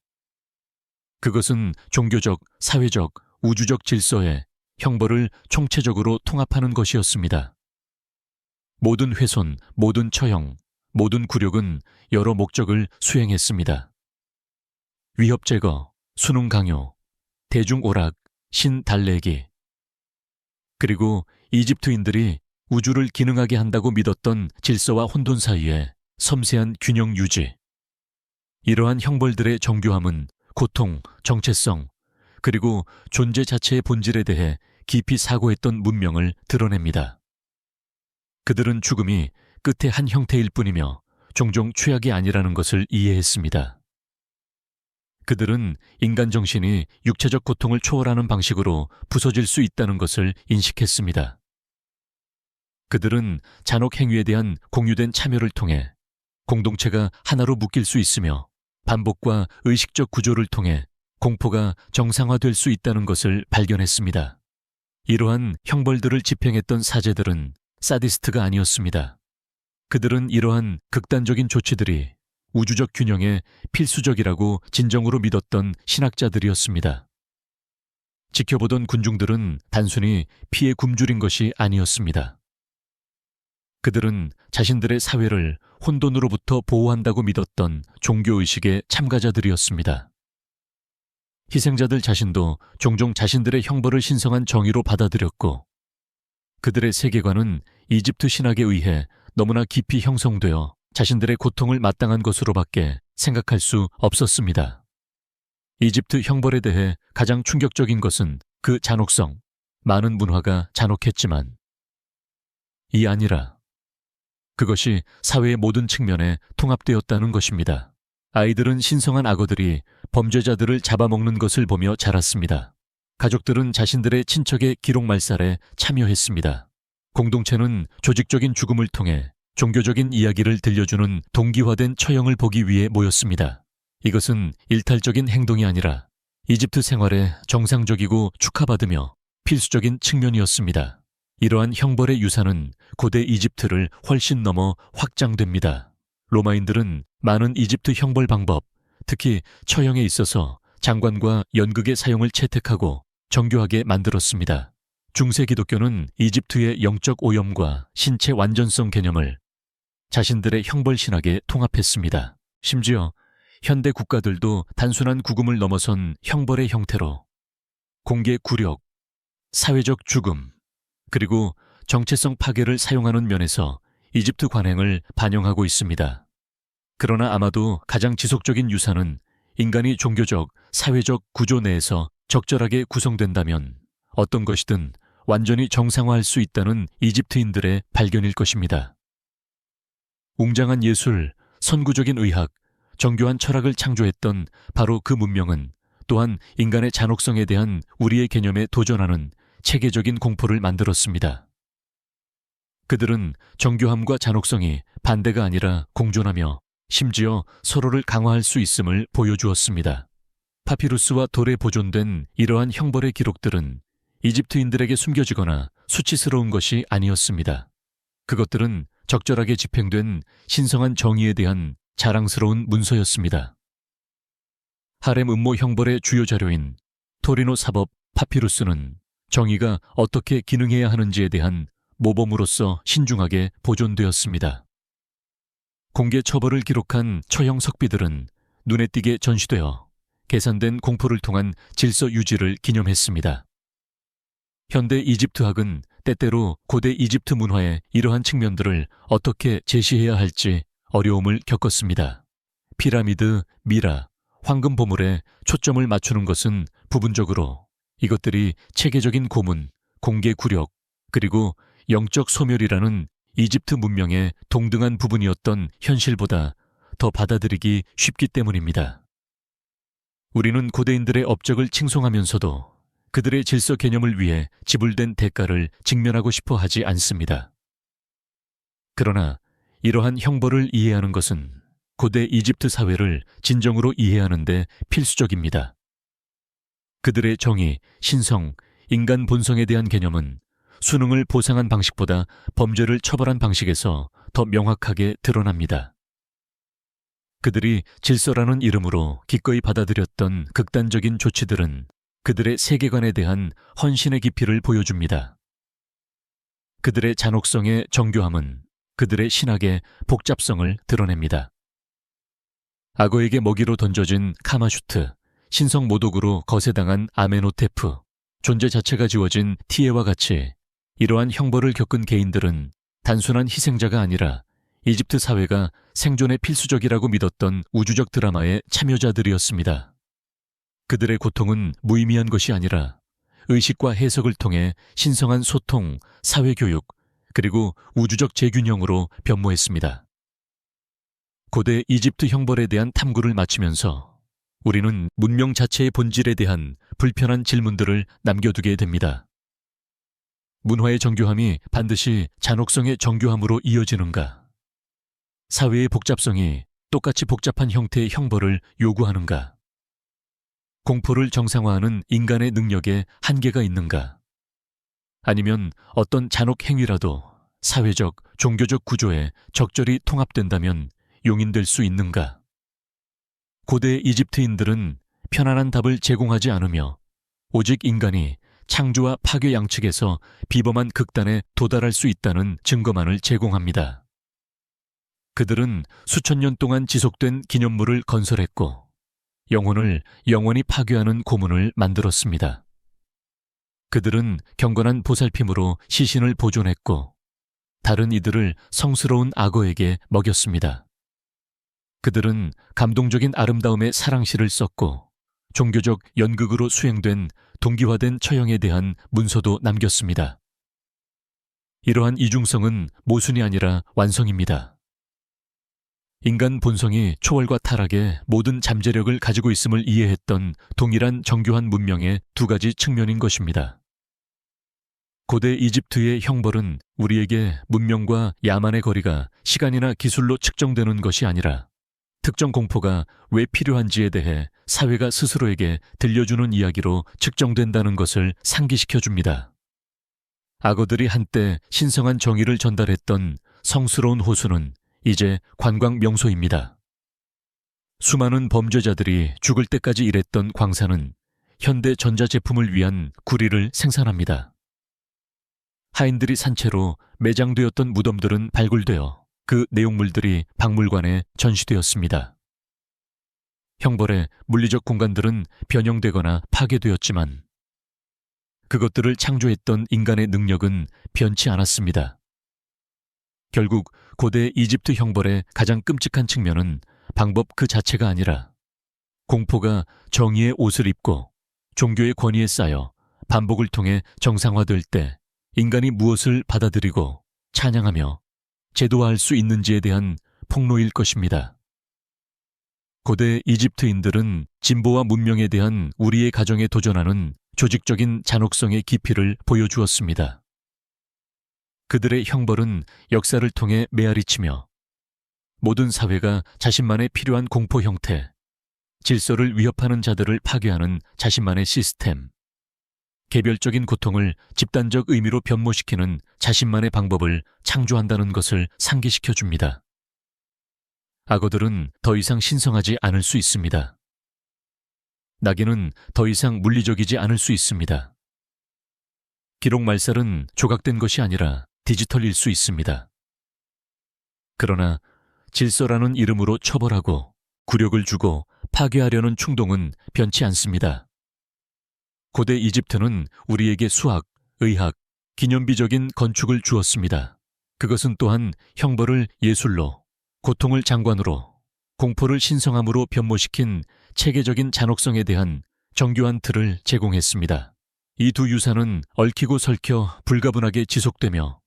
그것은 종교적, 사회적, 우주적 질서에 형벌을 총체적으로 통합하는 것이었습니다. 모든 훼손, 모든 처형, 모든 굴욕은 여러 목적을 수행했습니다. 위협 제거, 수능 강요, 대중 오락, 신 달래기. 그리고 이집트인들이 우주를 기능하게 한다고 믿었던 질서와 혼돈 사이에 섬세한 균형 유지. 이러한 형벌들의 정교함은 고통, 정체성, 그리고 존재 자체의 본질에 대해 깊이 사고했던 문명을 드러냅니다. 그들은 죽음이 끝의 한 형태일 뿐이며 종종 최악이 아니라는 것을 이해했습니다. 그들은 인간 정신이 육체적 고통을 초월하는 방식으로 부서질 수 있다는 것을 인식했습니다. 그들은 잔혹 행위에 대한 공유된 참여를 통해 공동체가 하나로 묶일 수 있으며 반복과 의식적 구조를 통해 공포가 정상화될 수 있다는 것을 발견했습니다. 이러한 형벌들을 집행했던 사제들은 사디스트가 아니었습니다. 그들은 이러한 극단적인 조치들이 우주적 균형에 필수적이라고 진정으로 믿었던 신학자들이었습니다. 지켜보던 군중들은 단순히 피해 굶주린 것이 아니었습니다. 그들은 자신들의 사회를 혼돈으로부터 보호한다고 믿었던 종교의식의 참가자들이었습니다. 희생자들 자신도 종종 자신들의 형벌을 신성한 정의로 받아들였고, 그들의 세계관은 이집트 신학에 의해 너무나 깊이 형성되어 자신들의 고통을 마땅한 것으로밖에 생각할 수 없었습니다. 이집트 형벌에 대해 가장 충격적인 것은 그 잔혹성, 많은 문화가 잔혹했지만 이 아니라 그것이 사회의 모든 측면에 통합되었다는 것입니다. 아이들은 신성한 악어들이 범죄자들을 잡아먹는 것을 보며 자랐습니다. 가족들은 자신들의 친척의 기록 말살에 참여했습니다. 공동체는 조직적인 죽음을 통해 종교적인 이야기를 들려주는 동기화된 처형을 보기 위해 모였습니다. 이것은 일탈적인 행동이 아니라 이집트 생활의 정상적이고 축하받으며 필수적인 측면이었습니다. 이러한 형벌의 유산은 고대 이집트를 훨씬 넘어 확장됩니다. 로마인들은 많은 이집트 형벌 방법, 특히 처형에 있어서 장관과 연극의 사용을 채택하고 정교하게 만들었습니다. 중세 기독교는 이집트의 영적 오염과 신체 완전성 개념을 자신들의 형벌 신학에 통합했습니다. 심지어 현대 국가들도 단순한 구금을 넘어선 형벌의 형태로 공개 굴욕, 사회적 죽음, 그리고 정체성 파괴를 사용하는 면에서 이집트 관행을 반영하고 있습니다. 그러나 아마도 가장 지속적인 유산은 인간이 종교적, 사회적 구조 내에서 적절하게 구성된다면 어떤 것이든 완전히 정상화할 수 있다는 이집트인들의 발견일 것입니다. 웅장한 예술, 선구적인 의학, 정교한 철학을 창조했던 바로 그 문명은 또한 인간의 잔혹성에 대한 우리의 개념에 도전하는 체계적인 공포를 만들었습니다. 그들은 정교함과 잔혹성이 반대가 아니라 공존하며 심지어 서로를 강화할 수 있음을 보여주었습니다. 파피루스와 돌에 보존된 이러한 형벌의 기록들은 이집트인들에게 숨겨지거나 수치스러운 것이 아니었습니다. 그것들은 적절하게 집행된 신성한 정의에 대한 자랑스러운 문서였습니다. 하렘 음모 형벌의 주요 자료인 토리노 사법 파피루스는 정의가 어떻게 기능해야 하는지에 대한 모범으로서 신중하게 보존되었습니다. 공개 처벌을 기록한 처형 석비들은 눈에 띄게 전시되어 계산된 공포를 통한 질서 유지를 기념했습니다. 현대 이집트학은 때때로 고대 이집트 문화의 이러한 측면들을 어떻게 제시해야 할지 어려움을 겪었습니다. 피라미드, 미라, 황금 보물에 초점을 맞추는 것은 부분적으로 이것들이 체계적인 고문, 공개 굴욕, 그리고 영적 소멸이라는 이집트 문명의 동등한 부분이었던 현실보다 더 받아들이기 쉽기 때문입니다. 우리는 고대인들의 업적을 칭송하면서도 그들의 질서 개념을 위해 지불된 대가를 직면하고 싶어 하지 않습니다. 그러나 이러한 형벌을 이해하는 것은 고대 이집트 사회를 진정으로 이해하는 데 필수적입니다. 그들의 정의, 신성, 인간 본성에 대한 개념은 수능을 보상한 방식보다 범죄를 처벌한 방식에서 더 명확하게 드러납니다. 그들이 질서라는 이름으로 기꺼이 받아들였던 극단적인 조치들은 그들의 세계관에 대한 헌신의 깊이를 보여줍니다. 그들의 잔혹성의 정교함은 그들의 신학의 복잡성을 드러냅니다. 악어에게 먹이로 던져진 카마슈트, 신성 모독으로 거세당한 아메노테프, 존재 자체가 지워진 티에와 같이 이러한 형벌을 겪은 개인들은 단순한 희생자가 아니라 이집트 사회가 생존에 필수적이라고 믿었던 우주적 드라마의 참여자들이었습니다. 그들의 고통은 무의미한 것이 아니라 의식과 해석을 통해 신성한 소통, 사회교육, 그리고 우주적 재균형으로 변모했습니다. 고대 이집트 형벌에 대한 탐구를 마치면서 우리는 문명 자체의 본질에 대한 불편한 질문들을 남겨두게 됩니다. 문화의 정교함이 반드시 잔혹성의 정교함으로 이어지는가? 사회의 복잡성이 똑같이 복잡한 형태의 형벌을 요구하는가? 공포를 정상화하는 인간의 능력에 한계가 있는가? 아니면 어떤 잔혹 행위라도 사회적, 종교적 구조에 적절히 통합된다면 용인될 수 있는가? 고대 이집트인들은 편안한 답을 제공하지 않으며 오직 인간이 창조와 파괴 양측에서 비범한 극단에 도달할 수 있다는 증거만을 제공합니다. 그들은 수천 년 동안 지속된 기념물을 건설했고 영혼을 영원히 파괴하는 고문을 만들었습니다. 그들은 경건한 보살핌으로 시신을 보존했고 다른 이들을 성스러운 악어에게 먹였습니다. 그들은 감동적인 아름다움의 사랑시를 썼고 종교적 연극으로 수행된 동기화된 처형에 대한 문서도 남겼습니다. 이러한 이중성은 모순이 아니라 완성입니다. 인간 본성이 초월과 타락의 모든 잠재력을 가지고 있음을 이해했던 동일한 정교한 문명의 두 가지 측면인 것입니다. 고대 이집트의 형벌은 우리에게 문명과 야만의 거리가 시간이나 기술로 측정되는 것이 아니라 특정 공포가 왜 필요한지에 대해 사회가 스스로에게 들려주는 이야기로 측정된다는 것을 상기시켜 줍니다. 악어들이 한때 신성한 정의를 전달했던 성스러운 호수는 이제 관광 명소입니다. 수많은 범죄자들이 죽을 때까지 일했던 광산은 현대 전자제품을 위한 구리를 생산합니다. 하인들이 산채로 매장되었던 무덤들은 발굴되어 그 내용물들이 박물관에 전시되었습니다. 형벌의 물리적 공간들은 변형되거나 파괴되었지만 그것들을 창조했던 인간의 능력은 변치 않았습니다. 결국 고대 이집트 형벌의 가장 끔찍한 측면은 방법 그 자체가 아니라 공포가 정의의 옷을 입고 종교의 권위에 쌓여 반복을 통해 정상화될 때 인간이 무엇을 받아들이고 찬양하며 제도화할 수 있는지에 대한 폭로일 것입니다. 고대 이집트인들은 진보와 문명에 대한 우리의 가정에 도전하는 조직적인 잔혹성의 깊이를 보여주었습니다. 그들의 형벌은 역사를 통해 메아리치며 모든 사회가 자신만의 필요한 공포 형태, 질서를 위협하는 자들을 파괴하는 자신만의 시스템, 개별적인 고통을 집단적 의미로 변모시키는 자신만의 방법을 창조한다는 것을 상기시켜 줍니다. 악어들은 더 이상 신성하지 않을 수 있습니다. 나귀는 더 이상 물리적이지 않을 수 있습니다. 기록 말살은 조각된 것이 아니라 디지털일 수 있습니다. 그러나 질서라는 이름으로 처벌하고 굴욕을 주고 파괴하려는 충동은 변치 않습니다. 고대 이집트는 우리에게 수학, 의학, 기념비적인 건축을 주었습니다. 그것은 또한 형벌을 예술로, 고통을 장관으로, 공포를 신성함으로 변모시킨 체계적인 잔혹성에 대한 정교한 틀을 제공했습니다. 이 두 유산은 얽히고 설켜 불가분하게 지속되며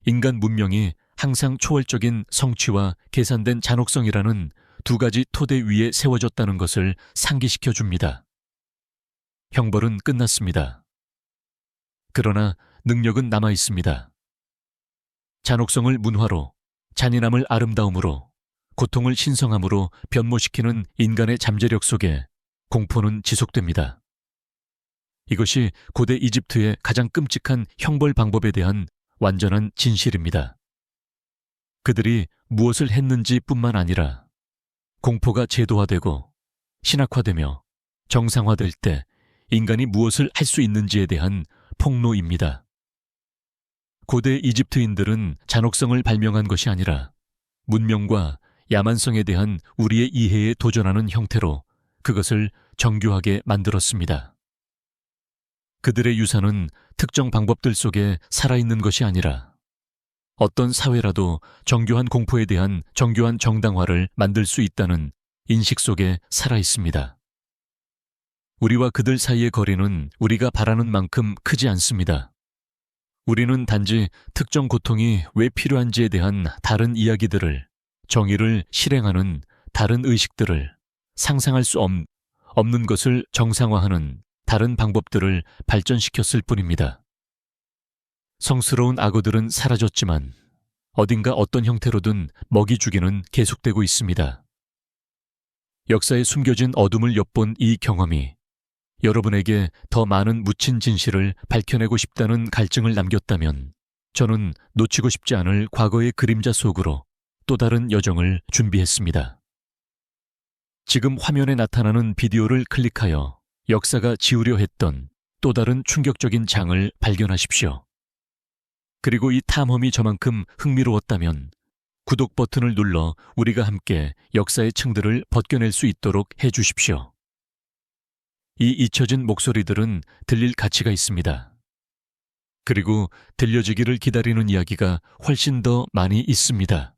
인간 문명이 항상 초월적인 성취와 계산된 잔혹성이라는 두 가지 토대 위에 세워졌다는 것을 상기시켜 줍니다. 형벌은 끝났습니다. 그러나 능력은 남아 있습니다. 잔혹성을 문화로, 잔인함을 아름다움으로, 고통을 신성함으로 변모시키는 인간의 잠재력 속에 공포는 지속됩니다. 이것이 고대 이집트의 가장 끔찍한 형벌 방법에 대한 완전한 진실입니다. 그들이 무엇을 했는지 뿐만 아니라 공포가 제도화되고 신학화되며 정상화될 때 인간이 무엇을 할 수 있는지에 대한 폭로입니다. 고대 이집트인들은 잔혹성을 발명한 것이 아니라 문명과 야만성에 대한 우리의 이해에 도전하는 형태로 그것을 정교하게 만들었습니다. 그들의 유산은 특정 방법들 속에 살아있는 것이 아니라 어떤 사회라도 정교한 공포에 대한 정교한 정당화를 만들 수 있다는 인식 속에 살아있습니다. 우리와 그들 사이의 거리는 우리가 바라는 만큼 크지 않습니다. 우리는 단지 특정 고통이 왜 필요한지에 대한 다른 이야기들을, 정의를 실행하는 다른 의식들을, 상상할 수 없는 것을 정상화하는 다른 방법들을 발전시켰을 뿐입니다. 성스러운 악어들은 사라졌지만 어딘가 어떤 형태로든 먹이 주기는 계속되고 있습니다. 역사에 숨겨진 어둠을 엿본 이 경험이 여러분에게 더 많은 묻힌 진실을 밝혀내고 싶다는 갈증을 남겼다면 저는 놓치고 싶지 않을 과거의 그림자 속으로 또 다른 여정을 준비했습니다. 지금 화면에 나타나는 비디오를 클릭하여 역사가 지우려 했던 또 다른 충격적인 장을 발견하십시오. 그리고 이 탐험이 저만큼 흥미로웠다면 구독 버튼을 눌러 우리가 함께 역사의 층들을 벗겨낼 수 있도록 해주십시오. 이 잊혀진 목소리들은 들릴 가치가 있습니다. 그리고 들려지기를 기다리는 이야기가 훨씬 더 많이 있습니다.